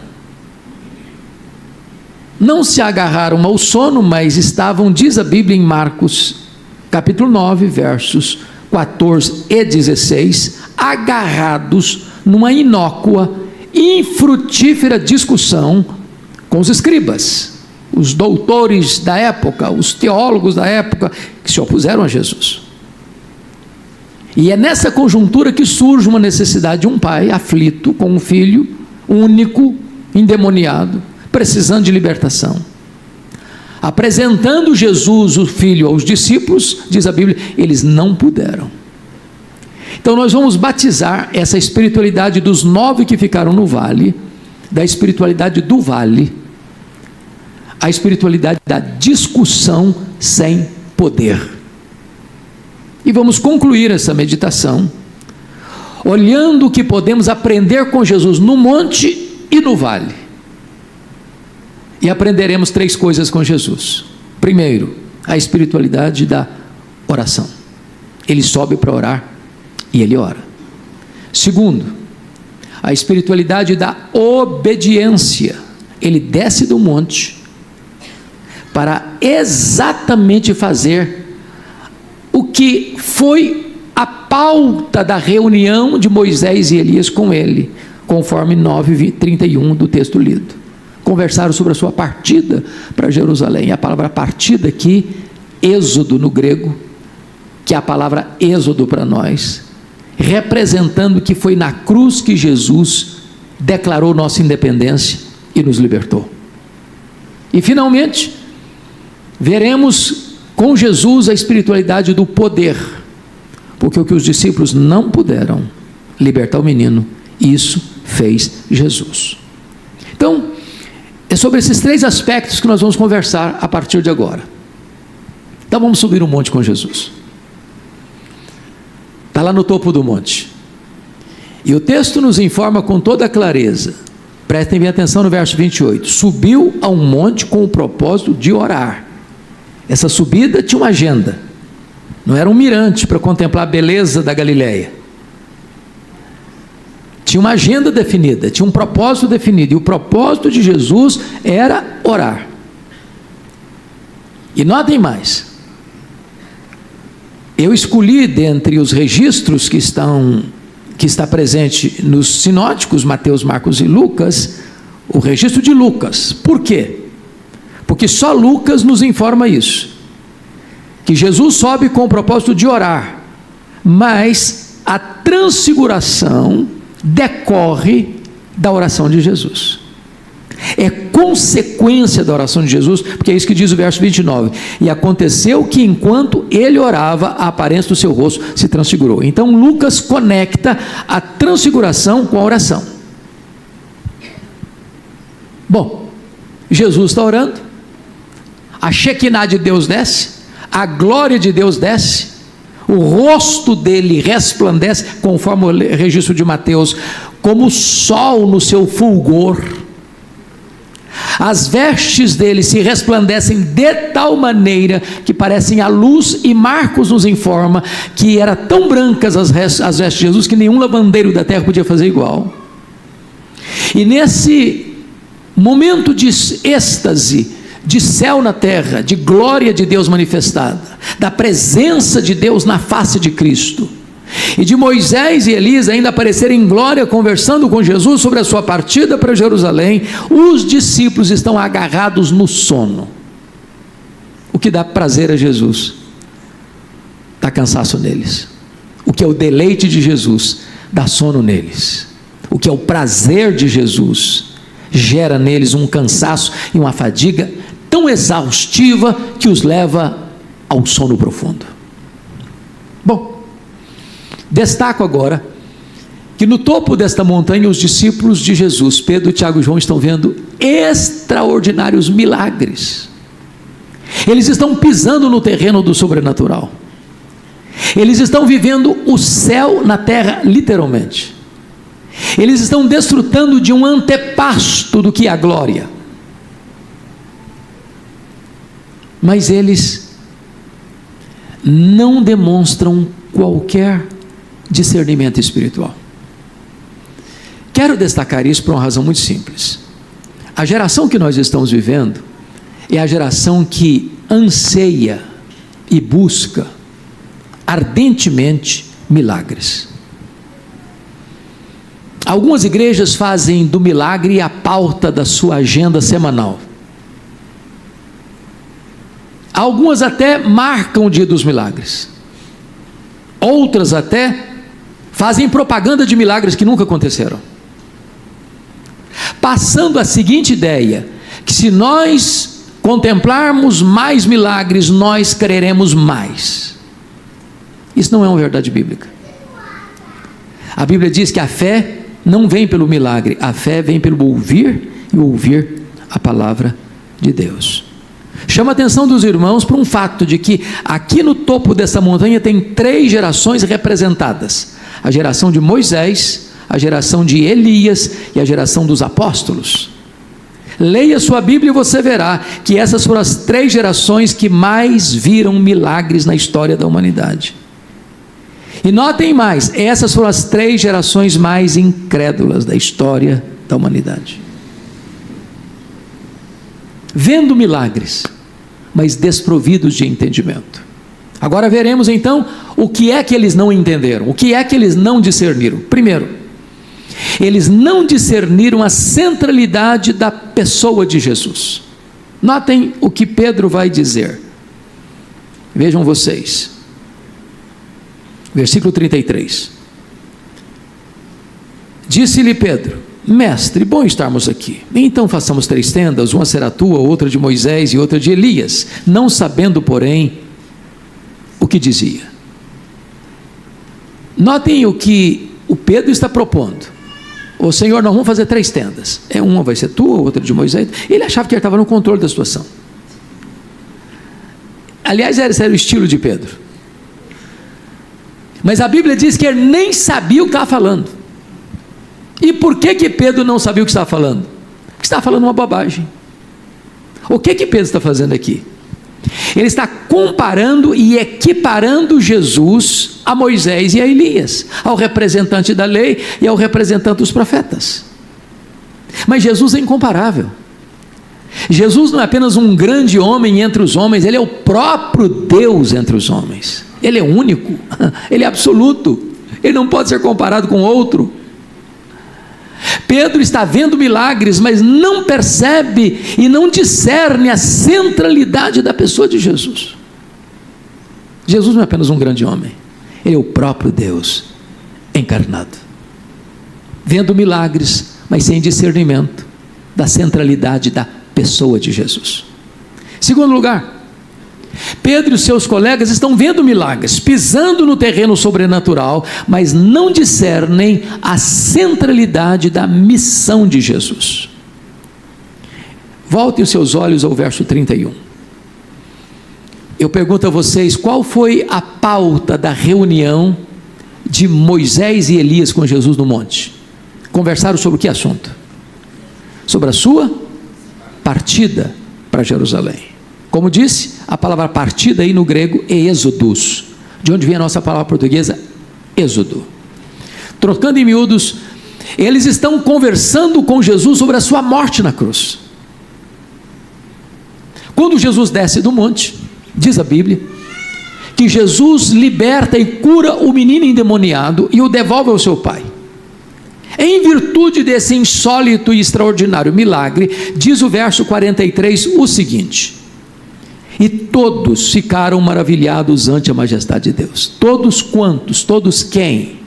Não se agarraram ao sono, mas estavam, diz a Bíblia em Marcos, capítulo 9, versos 14 e 16, agarrados numa inócua, infrutífera discussão com os escribas, os doutores da época, os teólogos da época, que se opuseram a Jesus. E é nessa conjuntura que surge uma necessidade de um pai aflito com um filho único, endemoniado, precisando de libertação. Apresentando Jesus, o filho, aos discípulos, diz a Bíblia, eles não puderam. Então nós vamos batizar essa espiritualidade dos 9 que ficaram no vale, da espiritualidade do vale, a espiritualidade da discussão sem poder. E vamos concluir essa meditação olhando o que podemos aprender com Jesus no monte e no vale. E aprenderemos 3 coisas com Jesus. Primeiro, a espiritualidade da oração. Ele sobe para orar e ele ora. Segundo, a espiritualidade da obediência. Ele desce do monte para exatamente fazer o que foi a pauta da reunião de Moisés e Elias com ele, conforme 9:31 do texto lido. Conversaram sobre a sua partida para Jerusalém. A palavra partida aqui, êxodo no grego, que é a palavra êxodo para nós, representando que foi na cruz que Jesus declarou nossa independência e nos libertou. E finalmente, veremos com Jesus a espiritualidade do poder, porque o que os discípulos não puderam, libertar o menino, isso fez Jesus. Então, é sobre esses três aspectos que nós vamos conversar a partir de agora. Então vamos subir um monte com Jesus. Está lá no topo do monte. E o texto nos informa com toda clareza. Prestem bem atenção no verso 28. Subiu a um monte com o propósito de orar. Essa subida tinha uma agenda. Não era um mirante para contemplar a beleza da Galileia. Tinha uma agenda definida, tinha um propósito definido. E o propósito de Jesus era orar. E notem mais. Eu escolhi dentre os registros que está presente nos sinóticos, Mateus, Marcos e Lucas, o registro de Lucas. Por quê? Porque só Lucas nos informa isso, que Jesus sobe com o propósito de orar, mas a transfiguração decorre da oração de Jesus, é consequência da oração de Jesus, porque é isso que diz o verso 29, e aconteceu que enquanto ele orava, a aparência do seu rosto se transfigurou. Então Lucas conecta a transfiguração com a oração. Bom, Jesus está orando, a Shekinah de Deus desce, a glória de Deus desce, o rosto dele resplandece, conforme o registro de Mateus, como o sol no seu fulgor. As vestes dele se resplandecem de tal maneira que parecem a luz, e Marcos nos informa que eram tão brancas as vestes de Jesus que nenhum lavandeiro da terra podia fazer igual. E nesse momento de êxtase, de céu na terra, de glória de Deus manifestada, da presença de Deus na face de Cristo, e de Moisés e Elias ainda aparecerem em glória conversando com Jesus sobre a sua partida para Jerusalém, os discípulos estão agarrados no sono. O que dá prazer a Jesus dá cansaço neles. O que é o deleite de Jesus dá sono neles. O que é o prazer de Jesus gera neles um cansaço e uma fadiga tão exaustiva que os leva ao sono profundo. Bom, destaco agora que no topo desta montanha os discípulos de Jesus, Pedro, Tiago e João, estão vendo extraordinários milagres. Eles estão pisando no terreno do sobrenatural. Eles estão vivendo o céu na terra, literalmente. Eles estão desfrutando de um antepasto do que é a glória. Mas eles não demonstram qualquer discernimento espiritual. Quero destacar isso por uma razão muito simples. A geração que nós estamos vivendo é a geração que anseia e busca ardentemente milagres. Algumas igrejas fazem do milagre a pauta da sua agenda semanal. Algumas até marcam o dia dos milagres. Outras até fazem propaganda de milagres que nunca aconteceram, passando a seguinte ideia, que se nós contemplarmos mais milagres, nós creremos mais. Isso não é uma verdade bíblica. A Bíblia diz que a fé não vem pelo milagre, a fé vem pelo ouvir, e ouvir a palavra de Deus. Chama a atenção dos irmãos para um fato de que aqui no topo dessa montanha tem 3 gerações representadas: a geração de Moisés, a geração de Elias e a geração dos apóstolos. Leia sua Bíblia e você verá que essas foram as 3 gerações que mais viram milagres na história da humanidade. E notem mais, essas foram as 3 gerações mais incrédulas da história da humanidade. Vendo milagres, mas desprovidos de entendimento. Agora veremos então o que é que eles não entenderam, o que é que eles não discerniram. Primeiro, eles não discerniram a centralidade da pessoa de Jesus. Notem o que Pedro vai dizer. Vejam vocês. Versículo 33. Disse-lhe Pedro: Mestre, bom estarmos aqui. Então façamos 3 tendas, uma será tua, outra de Moisés e outra de Elias, não sabendo, porém, o que dizia. Notem o que o Pedro está propondo. Ô Senhor, nós vamos fazer 3 tendas. Uma vai ser tua, outra de Moisés. Ele achava que ele estava no controle da situação. Aliás, esse era o estilo de Pedro. Mas a Bíblia diz que ele nem sabia o que estava falando. E por que Pedro não sabia o que estava falando? Porque estava falando uma bobagem. O que Pedro está fazendo aqui? Ele está comparando e equiparando Jesus a Moisés e a Elias, ao representante da lei e ao representante dos profetas. Mas Jesus é incomparável. Jesus não é apenas um grande homem entre os homens, ele é o próprio Deus entre os homens. Ele é único, ele é absoluto, ele não pode ser comparado com outro. Pedro está vendo milagres, mas não percebe e não discerne a centralidade da pessoa de Jesus. Jesus não é apenas um grande homem, ele é o próprio Deus encarnado, vendo milagres, mas sem discernimento da centralidade da pessoa de Jesus. Segundo lugar, Pedro e os seus colegas estão vendo milagres, pisando no terreno sobrenatural, mas não discernem a centralidade da missão de Jesus. Voltem os seus olhos ao verso 31. Eu pergunto a vocês, qual foi a pauta da reunião de Moisés e Elias com Jesus no monte? Conversaram sobre que assunto? Sobre a sua partida para Jerusalém. Como disse, a palavra partida aí no grego é êxodos, de onde vem a nossa palavra portuguesa, êxodo. Trocando em miúdos, eles estão conversando com Jesus sobre a sua morte na cruz. Quando Jesus desce do monte, diz a Bíblia, que Jesus liberta e cura o menino endemoniado e o devolve ao seu pai. Em virtude desse insólito e extraordinário milagre, diz o verso 43 o seguinte: e todos ficaram maravilhados ante a majestade de Deus. Todos quantos? Todos quem?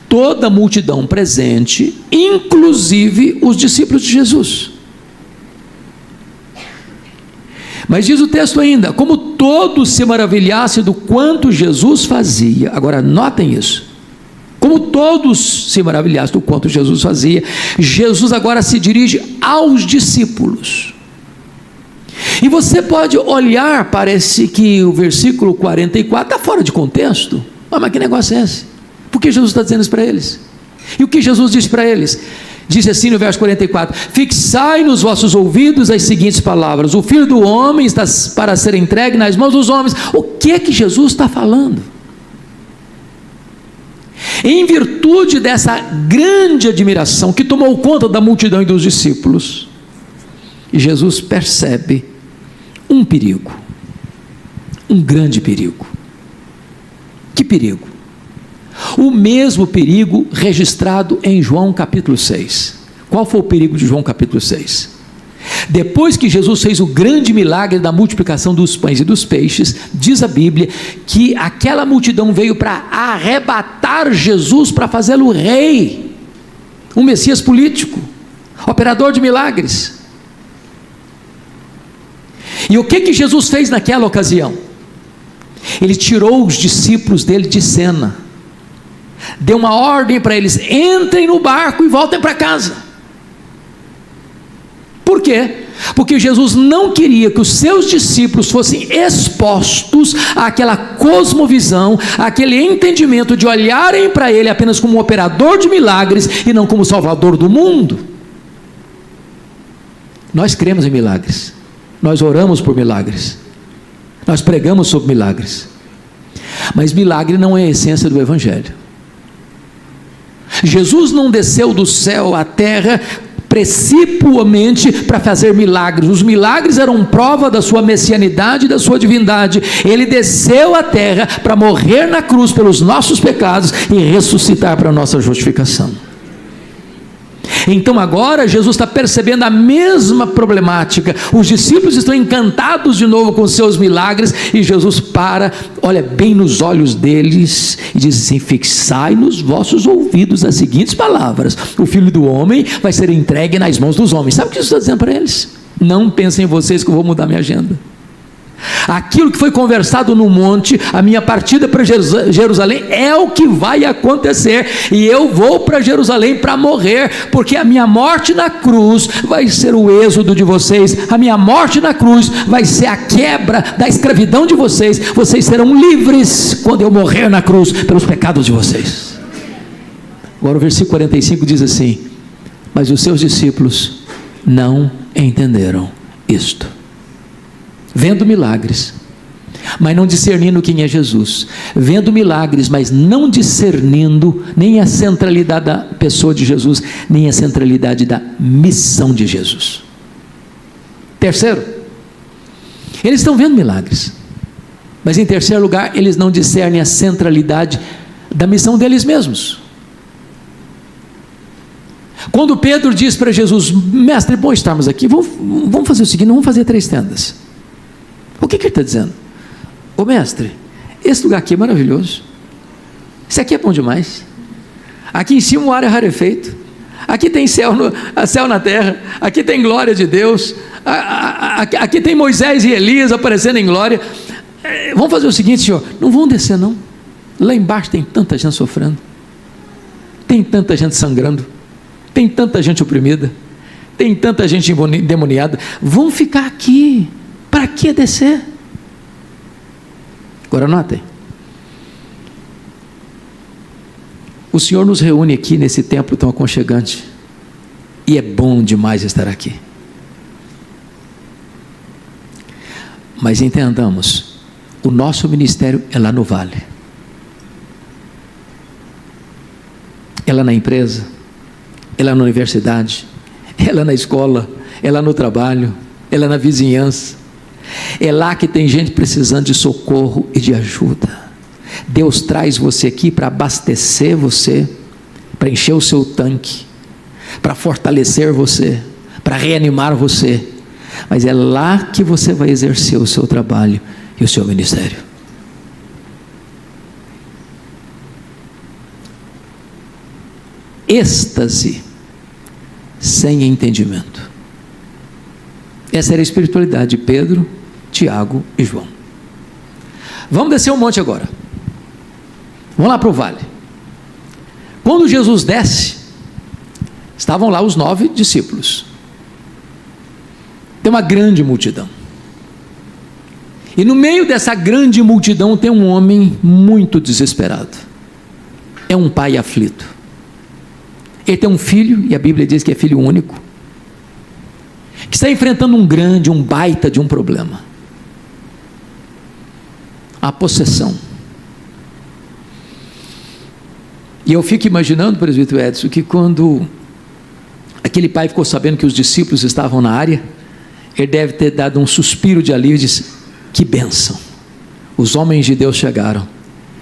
Toda a multidão presente, inclusive os discípulos de Jesus. Mas diz o texto ainda, como todos se maravilhassem do quanto Jesus fazia. Agora notem isso. Como todos se maravilhassem do quanto Jesus fazia, Jesus agora se dirige aos discípulos. E você pode olhar, parece que o versículo 44 está fora de contexto. Mas que negócio é esse? Por que Jesus está dizendo isso para eles? E o que Jesus disse para eles? Diz assim no verso 44: fixai nos vossos ouvidos as seguintes palavras: o Filho do Homem está para ser entregue nas mãos dos homens. O que é que Jesus está falando? Em virtude dessa grande admiração que tomou conta da multidão e dos discípulos, Jesus percebe um perigo, um grande perigo. Que perigo? O mesmo perigo registrado em João capítulo 6. Qual foi o perigo de João capítulo 6? Depois que Jesus fez o grande milagre da multiplicação dos pães e dos peixes, diz a Bíblia que aquela multidão veio para arrebatar Jesus, para fazê-lo rei, um Messias político, operador de milagres. E o que Jesus fez naquela ocasião? Ele tirou os discípulos dele de cena, deu uma ordem para eles: entrem no barco e voltem para casa. Por quê? Porque Jesus não queria que os seus discípulos fossem expostos àquela cosmovisão, àquele entendimento de olharem para ele apenas como um operador de milagres e não como salvador do mundo. Nós cremos em milagres, nós oramos por milagres, nós pregamos sobre milagres, mas milagre não é a essência do Evangelho. Jesus não desceu do céu à terra precipuamente para fazer milagres. Os milagres eram prova da sua messianidade e da sua divindade. Ele desceu à terra para morrer na cruz pelos nossos pecados e ressuscitar para a nossa justificação. Então agora Jesus está percebendo a mesma problemática. Os discípulos estão encantados de novo com seus milagres, e Jesus olha bem nos olhos deles e diz assim: fixai nos vossos ouvidos as seguintes palavras: o Filho do Homem vai ser entregue nas mãos dos homens. Sabe o que Jesus está dizendo para eles? Não pensem em vocês que eu vou mudar minha agenda. Aquilo que foi conversado no monte, a minha partida para Jerusalém, é o que vai acontecer, e eu vou para Jerusalém para morrer, porque a minha morte na cruz vai ser o êxodo de vocês, a minha morte na cruz vai ser a quebra da escravidão de vocês. Vocês serão livres quando eu morrer na cruz pelos pecados de vocês. Agora o versículo 45 diz assim: mas os seus discípulos não entenderam isto. Vendo milagres, mas não discernindo quem é Jesus. Vendo milagres, mas não discernindo nem a centralidade da pessoa de Jesus, nem a centralidade da missão de Jesus. Terceiro, eles estão vendo milagres, mas em terceiro lugar, eles não discernem a centralidade da missão deles mesmos. Quando Pedro diz para Jesus: mestre, é bom estarmos aqui, vamos fazer o seguinte, vamos fazer 3 tendas. O que ele está dizendo? Ô mestre, esse lugar aqui é maravilhoso, isso aqui é bom demais, aqui em cima o ar é rarefeito, aqui tem céu na terra, aqui tem glória de Deus, aqui tem Moisés e Elias aparecendo em glória. Vamos fazer o seguinte, senhor, não vão descer não, lá embaixo tem tanta gente sofrendo, tem tanta gente sangrando, tem tanta gente oprimida, tem tanta gente endemoniada, vão ficar aqui. Para que descer? Agora notem, o Senhor nos reúne aqui nesse templo tão aconchegante, e é bom demais estar aqui. Mas entendamos, o nosso ministério é lá no vale, é lá na empresa, é lá na universidade, é lá na escola, é lá no trabalho, é lá na vizinhança. É lá que tem gente precisando de socorro e de ajuda. Deus traz você aqui para abastecer você, para encher o seu tanque, para fortalecer você, para reanimar você. Mas é lá que você vai exercer o seu trabalho e o seu ministério. Êxtase sem entendimento. Essa era a espiritualidade de Pedro, Tiago e João. Vamos descer o monte agora. Vamos lá para o vale. Quando Jesus desce, estavam lá os 9 discípulos. Tem uma grande multidão. E no meio dessa grande multidão tem um homem muito desesperado. É um pai aflito. Ele tem um filho, e a Bíblia diz que é filho único, que está enfrentando um baita de um problema: a possessão. E eu fico imaginando, presbítero Edson, que quando aquele pai ficou sabendo que os discípulos estavam na área, ele deve ter dado um suspiro de alívio e disse: que bênção, os homens de Deus chegaram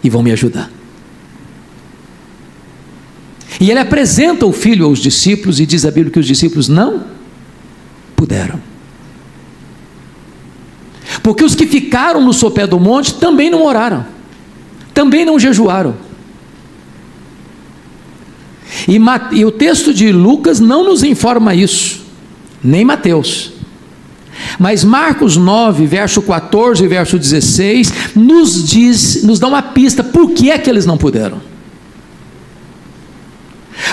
e vão me ajudar. E ele apresenta o filho aos discípulos, e diz a Bíblia que os discípulos não puderam, porque os que ficaram no sopé do monte também não oraram, também não jejuaram. E o texto de Lucas não nos informa isso, nem Mateus, mas Marcos 9, verso 14 e verso 16, nos dá uma pista por que é que eles não puderam.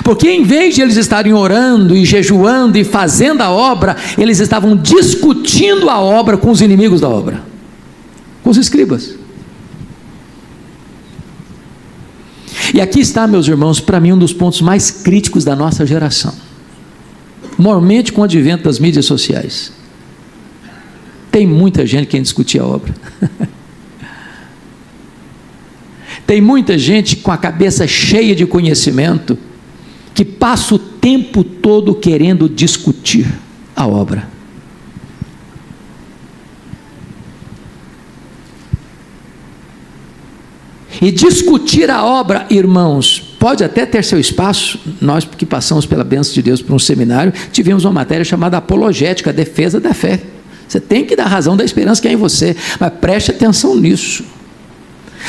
Porque em vez de eles estarem orando e jejuando e fazendo a obra, eles estavam discutindo a obra com os inimigos da obra, com os escribas. E aqui está, meus irmãos, para mim um dos pontos mais críticos da nossa geração, mormente com o advento das mídias sociais. Tem muita gente que quer discutir a obra. Tem muita gente com a cabeça cheia de conhecimento, que passa o tempo todo querendo discutir a obra. E discutir a obra, irmãos, pode até ter seu espaço. Nós que passamos pela bênção de Deus por um seminário, tivemos uma matéria chamada apologética, defesa da fé. Você tem que dar razão da esperança que há em você, mas preste atenção nisso.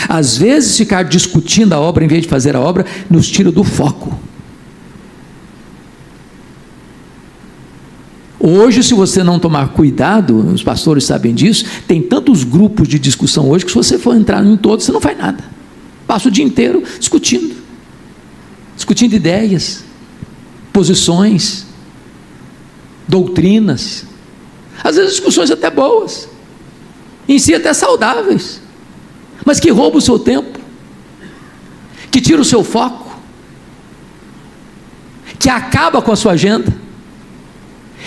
Às vezes ficar discutindo a obra em vez de fazer a obra nos tira do foco. Hoje, se você não tomar cuidado, os pastores sabem disso, tem tantos grupos de discussão hoje que se você for entrar em todos, você não faz nada. Passa o dia inteiro discutindo ideias, posições, doutrinas, às vezes discussões até boas, em si até saudáveis, mas que roubam o seu tempo, que tiram o seu foco, que acaba com a sua agenda,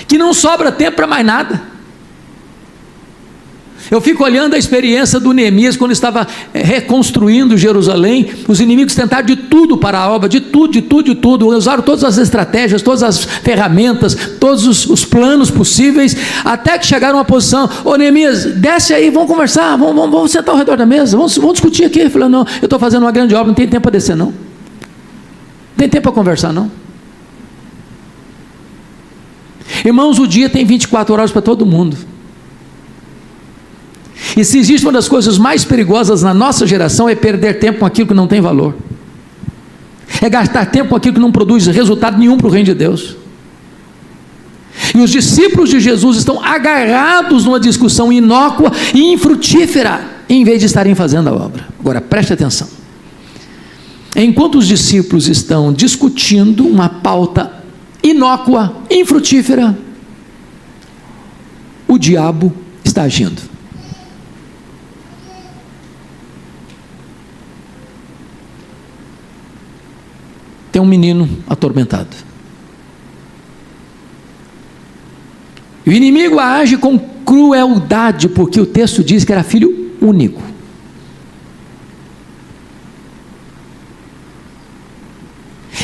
que não sobra tempo para mais nada. Eu fico olhando a experiência do Neemias quando estava reconstruindo Jerusalém. Os inimigos tentaram de tudo para a obra, de tudo, usaram todas as estratégias, todas as ferramentas, todos os planos possíveis, até que chegaram a uma posição: ô Neemias, desce aí, vamos conversar, vamos sentar ao redor da mesa, vamos discutir aqui. Ele falou: não, eu estou fazendo uma grande obra, não tem tempo para descer não, tem tempo para conversar não. Irmãos, o dia tem 24 horas para todo mundo. E se existe uma das coisas mais perigosas na nossa geração, é perder tempo com aquilo que não tem valor, é gastar tempo com aquilo que não produz resultado nenhum para o reino de Deus. E os discípulos de Jesus estão agarrados numa discussão inócua e infrutífera, em vez de estarem fazendo a obra. Agora preste atenção: enquanto os discípulos estão discutindo uma pauta inócua, infrutífera, o diabo está agindo. Tem um menino atormentado. E o inimigo age com crueldade, porque o texto diz que era filho único.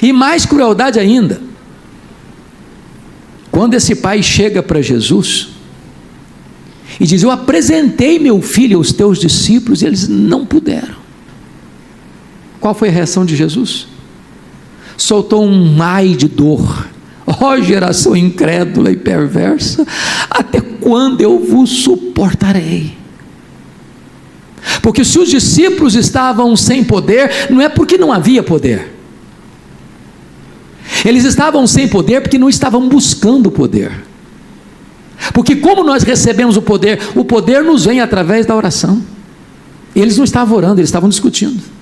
E mais crueldade ainda, quando esse pai chega para Jesus e diz: eu apresentei meu filho aos teus discípulos e eles não puderam. Qual foi a reação de Jesus? Soltou um ai de dor: ó geração incrédula e perversa, até quando eu vos suportarei? Porque se os discípulos estavam sem poder, não é porque não havia poder, eles estavam sem poder porque não estavam buscando poder. Porque como nós recebemos o poder nos vem através da oração. Eles não estavam orando, eles estavam discutindo.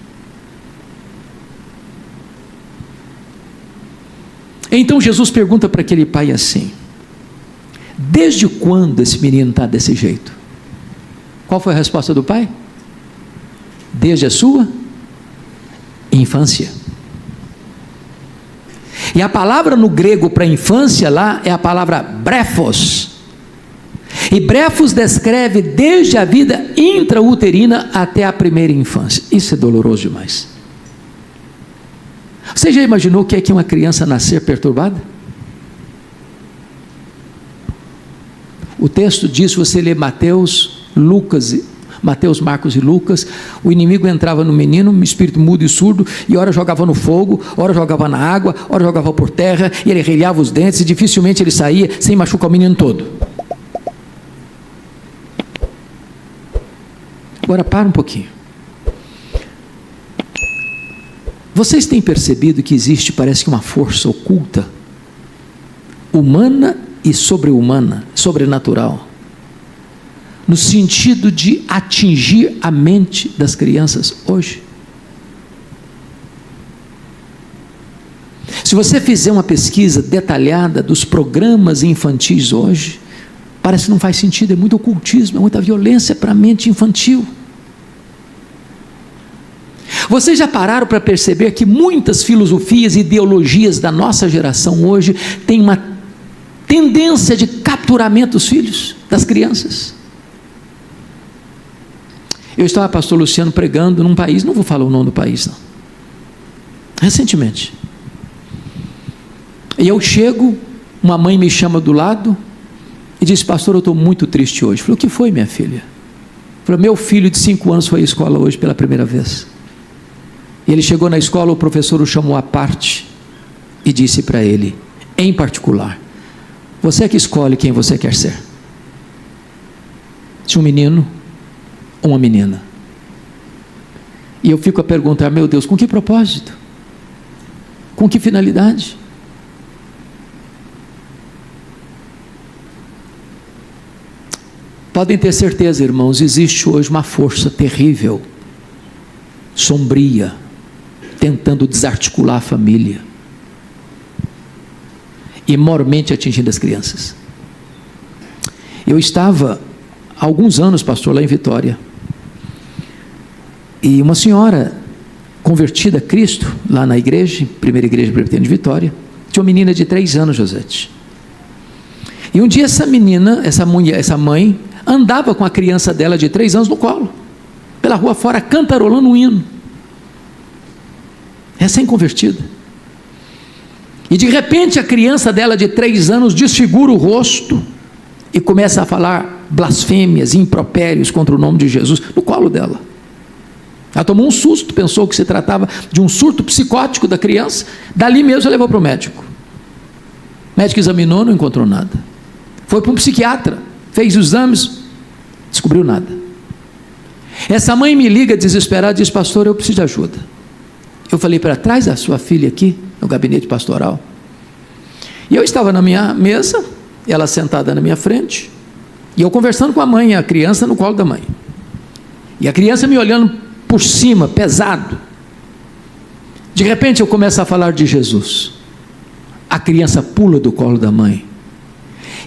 Então Jesus pergunta para aquele pai assim: desde quando esse menino está desse jeito? Qual foi a resposta do pai? Desde a sua infância. E a palavra no grego para infância lá é a palavra brefos. E brefos descreve desde a vida intrauterina até a primeira infância. Isso é doloroso demais. Você já imaginou o que é que uma criança nascer perturbada? O texto diz, você lê Mateus, Marcos e Lucas, o inimigo entrava no menino, um espírito mudo e surdo, e ora jogava no fogo, ora jogava na água, ora jogava por terra, e ele arrelhava os dentes, e dificilmente ele saía sem machucar o menino todo. Agora para um pouquinho. Vocês têm percebido que existe, parece que uma força oculta, humana e sobre-humana, sobrenatural, no sentido de atingir a mente das crianças hoje? Se você fizer uma pesquisa detalhada dos programas infantis hoje, parece que não faz sentido, é muito ocultismo, é muita violência para a mente infantil. Vocês já pararam para perceber que muitas filosofias e ideologias da nossa geração hoje têm uma tendência de capturamento dos filhos, das crianças? Eu estava, pastor Luciano, pregando num país, não vou falar o nome do país não, recentemente, E eu chego, uma mãe me chama do lado e diz: pastor, eu estou muito triste hoje. Eu falei: o que foi, minha filha? Falei: meu filho de 5 anos foi à escola hoje pela primeira vez. Ele chegou na escola, o professor o chamou à parte e disse para ele, em particular: você é que escolhe quem você quer ser, se um menino ou uma menina. E eu fico a perguntar: meu Deus, com que propósito? Com que finalidade? Podem ter certeza, irmãos, existe hoje uma força terrível, sombria, tentando desarticular a família e mormente atingindo as crianças. Eu estava há alguns anos, pastor, lá em Vitória, e uma senhora convertida a Cristo, lá na igreja, primeira igreja presbiteriana de Vitória, tinha uma menina de 3 anos, Josete. E um dia essa menina, essa mãe, andava com a criança dela de 3 anos no colo, pela rua fora, cantarolando um hino. Recém-convertida. E de repente a criança dela de 3 anos desfigura o rosto e começa a falar blasfêmias, impropérios contra o nome de Jesus, no colo dela. Ela tomou um susto, pensou que se tratava de um surto psicótico da criança. Dali mesmo ela levou para o médico. O médico examinou, não encontrou nada. Foi para um psiquiatra, fez os exames, descobriu nada. Essa mãe me liga desesperada e diz: pastor, eu preciso de ajuda. Eu falei para trás da sua filha aqui, no gabinete pastoral. E eu estava na minha mesa, ela sentada na minha frente, e eu conversando com a mãe, a criança no colo da mãe. E a criança me olhando por cima, pesado. De repente eu começo a falar de Jesus. A criança pula do colo da mãe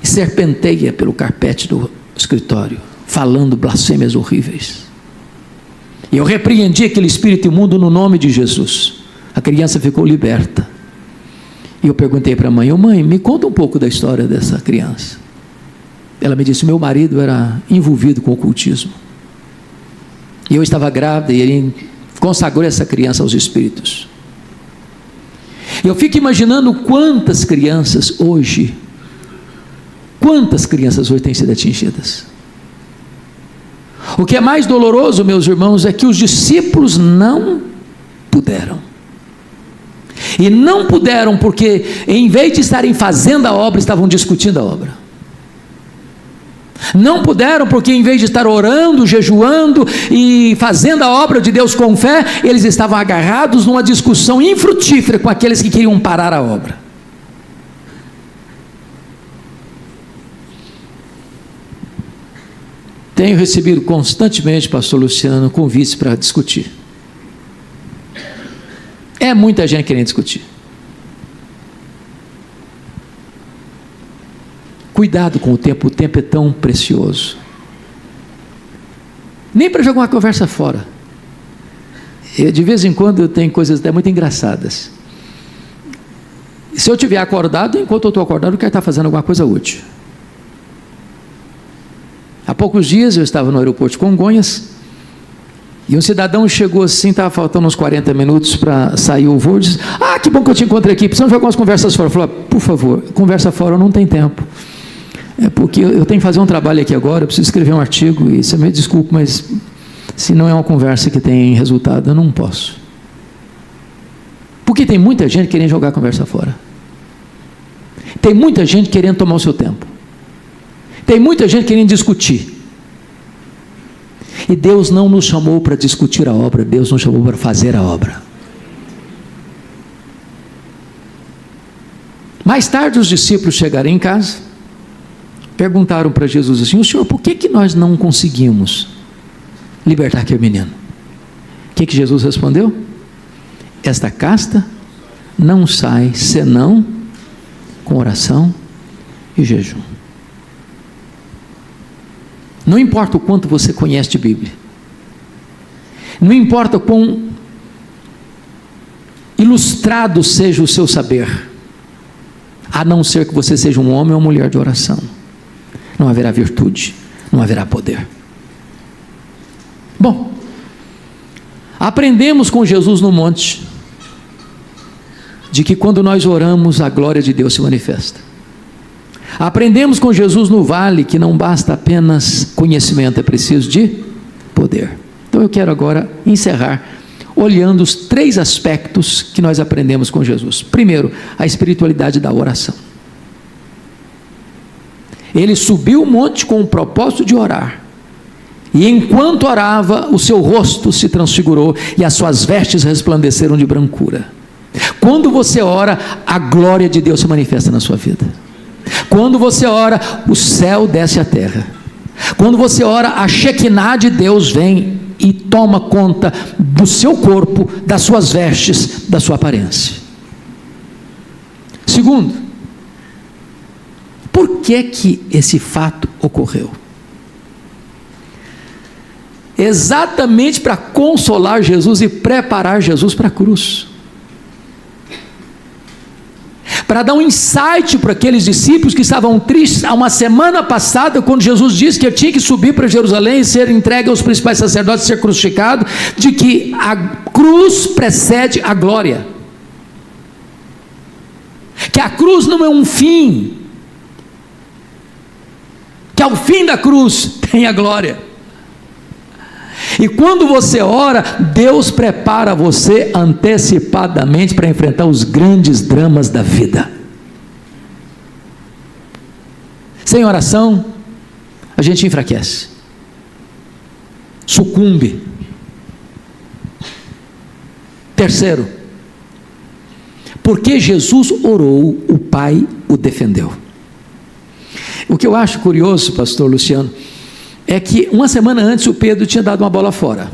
e serpenteia pelo carpete do escritório, falando blasfêmias horríveis. E eu repreendi aquele espírito imundo no nome de Jesus. A criança ficou liberta. E eu perguntei para a mãe: mãe, me conta um pouco da história dessa criança. Ela me disse: meu marido era envolvido com ocultismo. E eu estava grávida e ele consagrou essa criança aos espíritos. Eu fico imaginando quantas crianças hoje têm sido atingidas. O que é mais doloroso, meus irmãos, é que os discípulos não puderam. E não puderam porque, em vez de estarem fazendo a obra, estavam discutindo a obra. Não puderam porque, em vez de estar orando, jejuando e fazendo a obra de Deus com fé, eles estavam agarrados numa discussão infrutífera com aqueles que queriam parar a obra. Tenho recebido constantemente, pastor Luciano, convites para discutir. É muita gente querendo discutir. Cuidado com o tempo é tão precioso. Nem para jogar uma conversa fora. De vez em quando eu tenho coisas até muito engraçadas. Se eu estiver acordado, enquanto eu estou acordado, eu quero estar fazendo alguma coisa útil. Há poucos dias eu estava no aeroporto de Congonhas e um cidadão chegou assim, estava faltando uns 40 minutos para sair o voo, disse: que bom que eu te encontrei aqui, precisamos jogar umas conversas fora. Eu falei: por favor, conversa fora, eu não tenho tempo. É porque eu tenho que fazer um trabalho aqui agora, eu preciso escrever um artigo e você me desculpe, mas se não é uma conversa que tem resultado, eu não posso. Porque tem muita gente querendo jogar a conversa fora. Tem muita gente querendo tomar o seu tempo. Tem muita gente querendo discutir. E Deus não nos chamou para discutir a obra, Deus nos chamou para fazer a obra. Mais tarde os discípulos chegaram em casa, perguntaram para Jesus assim: o Senhor, por que nós não conseguimos libertar aquele menino? O que Jesus respondeu? Esta casta não sai senão com oração e jejum. Não importa o quanto você conhece de Bíblia, não importa quão ilustrado seja o seu saber, a não ser que você seja um homem ou mulher de oração, não haverá virtude, não haverá poder. Bom, aprendemos com Jesus no monte de que quando nós oramos, a glória de Deus se manifesta. Aprendemos com Jesus no vale que não basta apenas conhecimento, é preciso de poder. Então eu quero agora encerrar olhando os 3 aspectos que nós aprendemos com Jesus. Primeiro, a espiritualidade da oração. Ele subiu o monte com o propósito de orar, e enquanto orava, o seu rosto se transfigurou e as suas vestes resplandeceram de brancura. Quando você ora, a glória de Deus se manifesta na sua vida. Quando você ora, o céu desce à terra. Quando você ora, a Shekinah de Deus vem e toma conta do seu corpo, das suas vestes, da sua aparência. Segundo, por que esse fato ocorreu? Exatamente para consolar Jesus e preparar Jesus para a cruz. Para dar um insight para aqueles discípulos que estavam tristes há uma semana passada, quando Jesus disse que ele tinha que subir para Jerusalém e ser entregue aos principais sacerdotes e ser crucificado, de que a cruz precede a glória, que a cruz não é um fim, que ao fim da cruz tem a glória. E quando você ora, Deus prepara você antecipadamente para enfrentar os grandes dramas da vida. Sem oração, a gente enfraquece, sucumbe. Terceiro, porque Jesus orou, o Pai o defendeu. O que eu acho curioso, pastor Luciano, é que uma semana antes o Pedro tinha dado uma bola fora,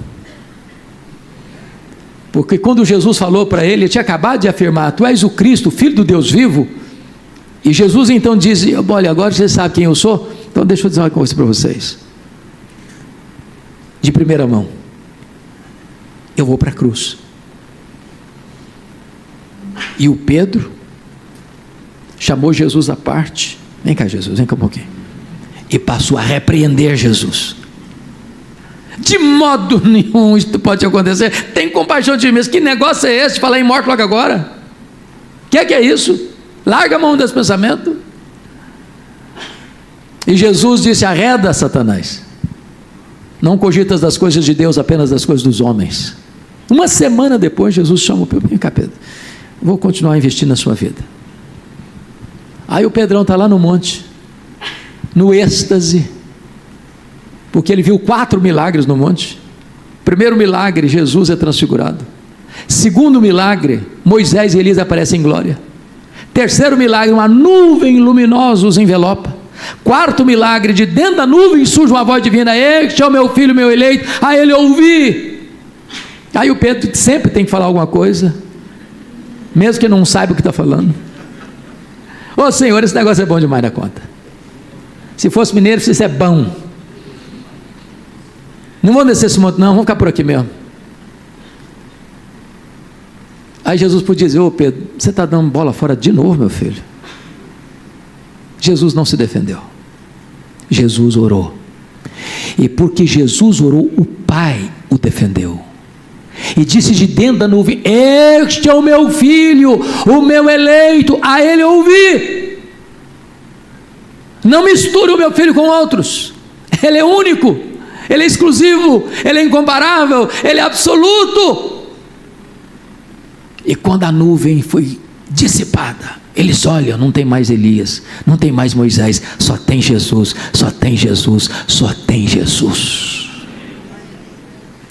porque quando Jesus falou para ele, ele tinha acabado de afirmar: tu és o Cristo, o Filho do Deus vivo, e Jesus então diz: olha, agora você sabe quem eu sou, então deixa eu dizer uma coisa para vocês, de primeira mão, eu vou para a cruz. E o Pedro chamou Jesus à parte: vem cá Jesus, vem cá um pouquinho, e passou a repreender Jesus. De modo nenhum isso pode acontecer. Tem compaixão de mim mesmo. Que negócio é esse de falar em morte logo agora? Que é isso? Larga a mão desse pensamento. E Jesus disse: arreda, Satanás, não cogitas das coisas de Deus, apenas das coisas dos homens. Uma semana depois, Jesus chama o Pedro: vem cá, Pedro, vou continuar investindo na sua vida. Aí o Pedrão está lá no monte, no êxtase, porque ele viu 4 milagres no monte. Primeiro milagre, Jesus é transfigurado. Segundo milagre, Moisés e Elias aparecem em glória. Terceiro milagre, uma nuvem luminosa os envelopa. Quarto milagre, de dentro da nuvem surge uma voz divina: este é o meu filho, meu eleito, a ele ouvi. Aí o Pedro sempre tem que falar alguma coisa, mesmo que não saiba o que está falando. Ô Senhor, esse negócio é bom demais da conta. Se fosse mineiro, isso é bom. Não vou descer esse monte não, vamos ficar por aqui mesmo. Aí Jesus podia dizer: ô Pedro, você está dando bola fora de novo, meu filho. Jesus não se defendeu, Jesus orou. E porque Jesus orou, o Pai o defendeu. E disse de dentro da nuvem: este é o meu filho, o meu eleito, a ele ouvi. Não misture o meu filho com outros. Ele é único, ele é exclusivo, ele é incomparável, ele é absoluto. E quando a nuvem foi dissipada, eles olham: não tem mais Elias, não tem mais Moisés, só tem Jesus, só tem Jesus, só tem Jesus.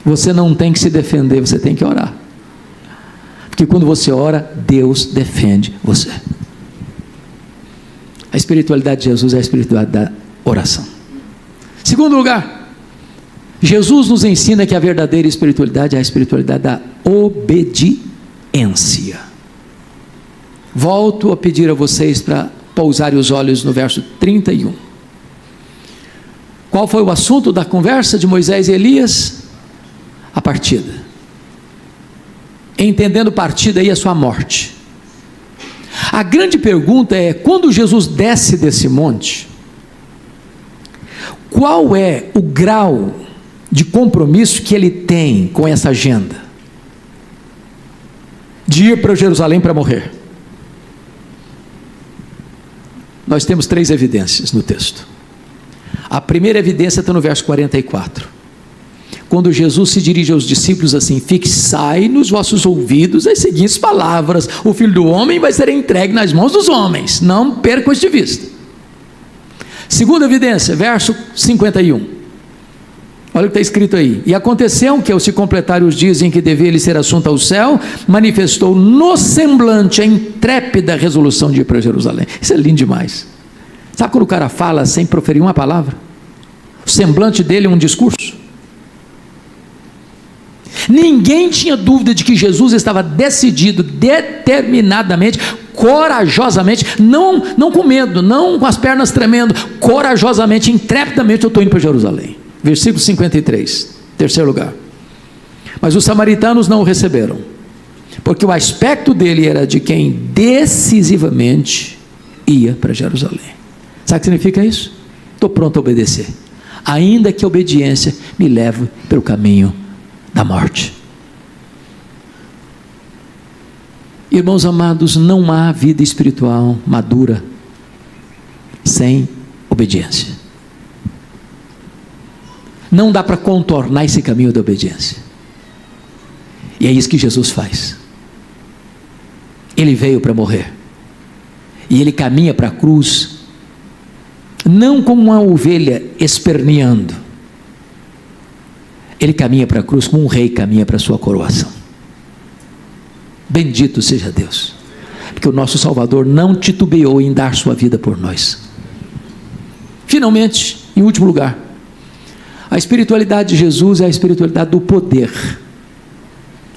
Você não tem que se defender, você tem que orar, porque quando você ora, Deus defende você. A espiritualidade de Jesus é a espiritualidade da oração. Segundo lugar, Jesus nos ensina que a verdadeira espiritualidade é a espiritualidade da obediência. Volto a pedir a vocês para pousarem os olhos no verso 31. Qual foi o assunto da conversa de Moisés e Elias? A partida. Entendendo partida aí a sua morte. A grande pergunta é: quando Jesus desce desse monte, qual é o grau de compromisso que ele tem com essa agenda de ir para Jerusalém para morrer? nós temos 3 evidências no texto. A primeira evidência está no verso 44. Quando Jesus se dirige aos discípulos assim: fixai nos vossos ouvidos as seguintes palavras: o Filho do Homem vai ser entregue nas mãos dos homens. Não percam isso de vista. Segunda evidência, verso 51. Olha o que está escrito aí: e aconteceu que, ao se completarem os dias em que devia ele ser assunto ao céu, manifestou no semblante a intrépida resolução de ir para Jerusalém. Isso é lindo demais. Sabe quando o cara fala sem proferir uma palavra? O semblante dele é um discurso. Ninguém tinha dúvida de que Jesus estava decidido, determinadamente, corajosamente, não com medo, não com as pernas tremendo, corajosamente, intrepidamente: eu estou indo para Jerusalém. Versículo 53, terceiro lugar. Mas os samaritanos não o receberam, porque o aspecto dele era de quem decisivamente ia para Jerusalém. Sabe o que significa isso? Estou pronto a obedecer, ainda que a obediência me leve pelo caminho da morte. Irmãos amados, não há vida espiritual madura sem obediência. Não dá para contornar esse caminho da obediência. E é isso que Jesus faz. Ele veio para morrer, e ele caminha para a cruz, não como uma ovelha esperneando. Ele caminha para a cruz como um rei caminha para a sua coroação. Bendito seja Deus, porque o nosso Salvador não titubeou em dar sua vida por nós. Finalmente, em último lugar, a espiritualidade de Jesus é a espiritualidade do poder.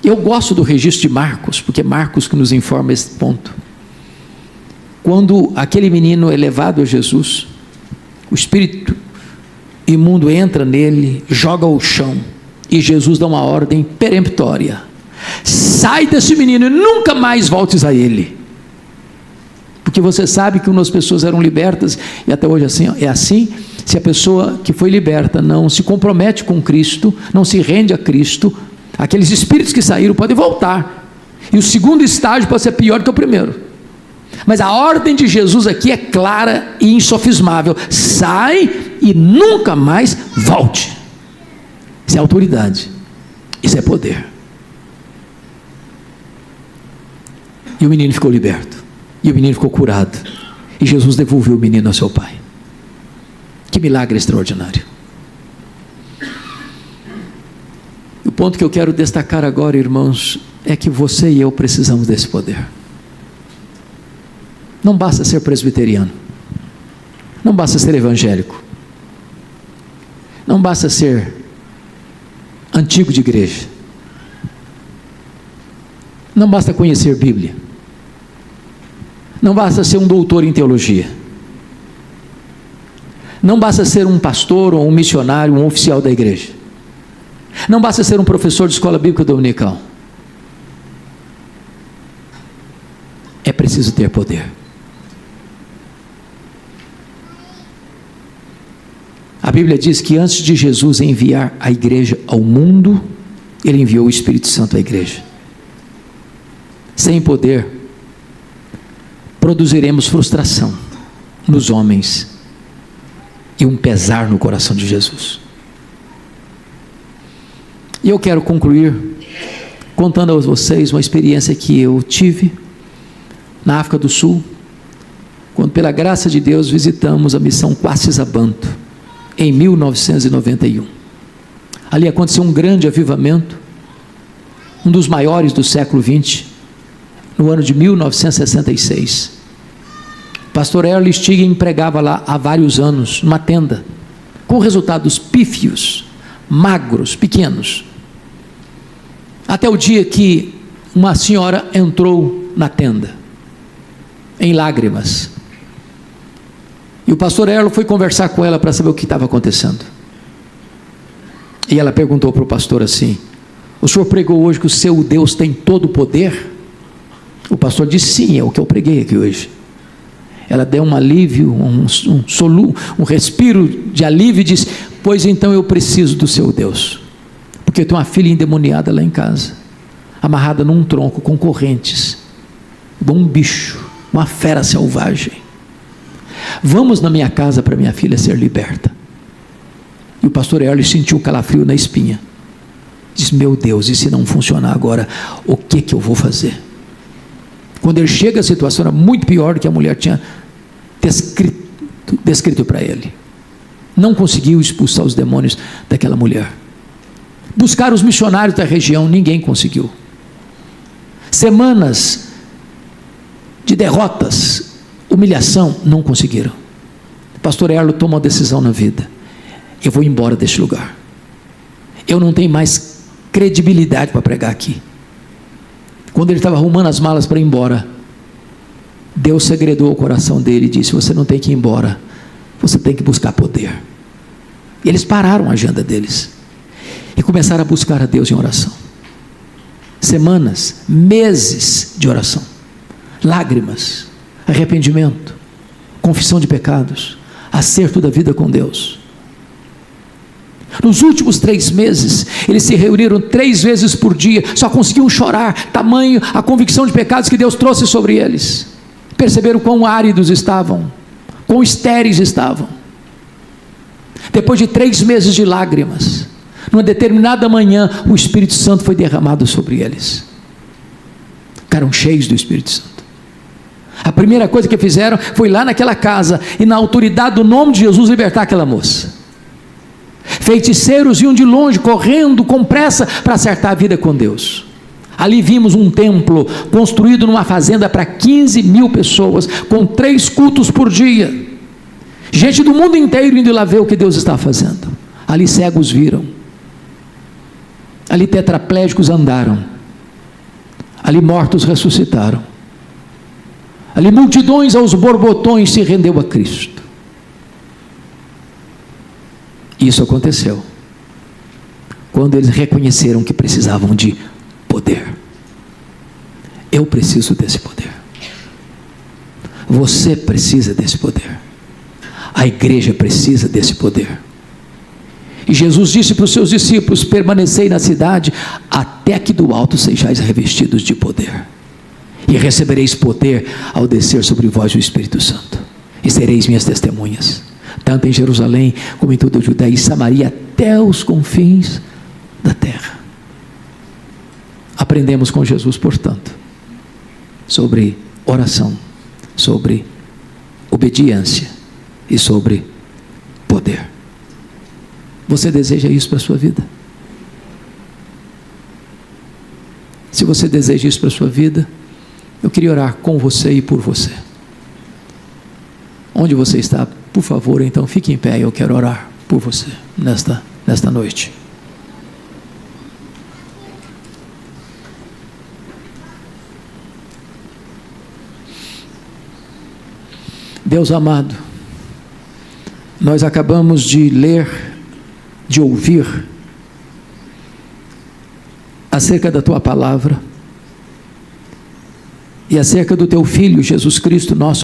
Eu gosto do registro de Marcos, porque é Marcos que nos informa esse ponto. Quando aquele menino é levado a Jesus, o espírito imundo entra nele, joga ao chão, e Jesus dá uma ordem peremptória: sai desse menino e nunca mais voltes a ele. Porque você sabe que quando as pessoas eram libertas, e até hoje é assim, se a pessoa que foi liberta não se compromete com Cristo, não se rende a Cristo, aqueles espíritos que saíram podem voltar, e o segundo estágio pode ser pior do que o primeiro. Mas a ordem de Jesus aqui é clara e insofismável: sai e nunca mais volte. Isso é autoridade, isso é poder. E o menino ficou liberto, e o menino ficou curado, e Jesus devolveu o menino ao seu pai. Que milagre extraordinário. O ponto que eu quero destacar agora, irmãos, é que você e eu precisamos desse poder. Não basta ser presbiteriano, não basta ser evangélico, não basta ser antigo de igreja, não basta conhecer Bíblia, não basta ser um doutor em teologia, não basta ser um pastor ou um missionário, um oficial da igreja, não basta ser um professor de escola bíblica dominical. É preciso ter poder. A Bíblia diz que antes de Jesus enviar a igreja ao mundo, ele enviou o Espírito Santo à igreja. Sem poder, produziremos frustração nos homens e um pesar no coração de Jesus. E eu quero concluir contando a vocês uma experiência que eu tive na África do Sul, quando pela graça de Deus visitamos a missão Kwasizabantu, em 1991. Ali aconteceu um grande avivamento, um dos maiores do século XX, no ano de 1966. O pastor Erle Stigen pregava lá há vários anos, numa tenda, com resultados pífios, magros, pequenos. Até o dia que uma senhora entrou na tenda, em lágrimas. E o pastor Erlo foi conversar com ela para saber o que estava acontecendo. E ela perguntou para o pastor assim: o senhor pregou hoje que o seu Deus tem todo o poder? O pastor disse: sim, é o que eu preguei aqui hoje. Ela deu um alívio, um respiro de alívio e disse: pois então eu preciso do seu Deus, porque eu tenho uma filha endemoniada lá em casa, amarrada num tronco com correntes, igual um bicho, uma fera selvagem. vamos na minha casa para minha filha ser liberta. E o pastor Erle sentiu o calafrio na espinha. Diz: meu Deus, e se não funcionar agora, o que eu vou fazer? Quando ele chega, a situação era muito pior do que a mulher tinha descrito para ele. Não conseguiu expulsar os demônios daquela mulher. Buscaram os missionários da região, ninguém conseguiu. Semanas de derrotas, humilhação, não conseguiram. O pastor Erlo toma uma decisão na vida: eu vou embora deste lugar, eu não tenho mais credibilidade para pregar aqui. Quando ele estava arrumando as malas para ir embora, Deus segredou o coração dele e disse: você não tem que ir embora, você tem que buscar poder. E eles pararam a agenda deles e começaram a buscar a Deus em oração. Semanas, meses de oração, lágrimas, arrependimento, confissão de pecados, acerto da vida com Deus. Nos últimos 3 meses, eles se reuniram 3 vezes por dia, só conseguiam chorar, tamanho a convicção de pecados que Deus trouxe sobre eles. Perceberam quão áridos estavam, quão estéreis estavam. Depois de 3 meses de lágrimas, numa determinada manhã, o Espírito Santo foi derramado sobre eles. Ficaram cheios do Espírito Santo. A primeira coisa que fizeram foi lá naquela casa e, na autoridade do nome de Jesus, libertar aquela moça. Feiticeiros iam de longe, correndo com pressa para acertar a vida com Deus. Ali vimos um templo construído numa fazenda para 15 mil pessoas, com 3 cultos por dia. Gente do mundo inteiro indo lá ver o que Deus estava fazendo. Ali cegos viram, ali tetraplégicos andaram, ali mortos ressuscitaram, ali multidões aos borbotões se rendeu a Cristo. Isso aconteceu quando eles reconheceram que precisavam de poder. Eu preciso desse poder. Você precisa desse poder. A igreja precisa desse poder. E Jesus disse para os seus discípulos: permanecei na cidade até que do alto sejais revestidos de poder, e recebereis poder ao descer sobre vós o Espírito Santo, e sereis minhas testemunhas, tanto em Jerusalém como em toda a Judéia e Samaria, até os confins da terra. Aprendemos com Jesus, portanto, sobre oração, sobre obediência e sobre poder. Você deseja isso para a sua vida? Se você deseja isso para a sua vida, eu queria orar com você e por você. Onde você está, por favor, então fique em pé. Eu quero orar por você nesta noite. Deus amado, nós acabamos de ler, de ouvir acerca da tua palavra e acerca do teu Filho Jesus Cristo, nosso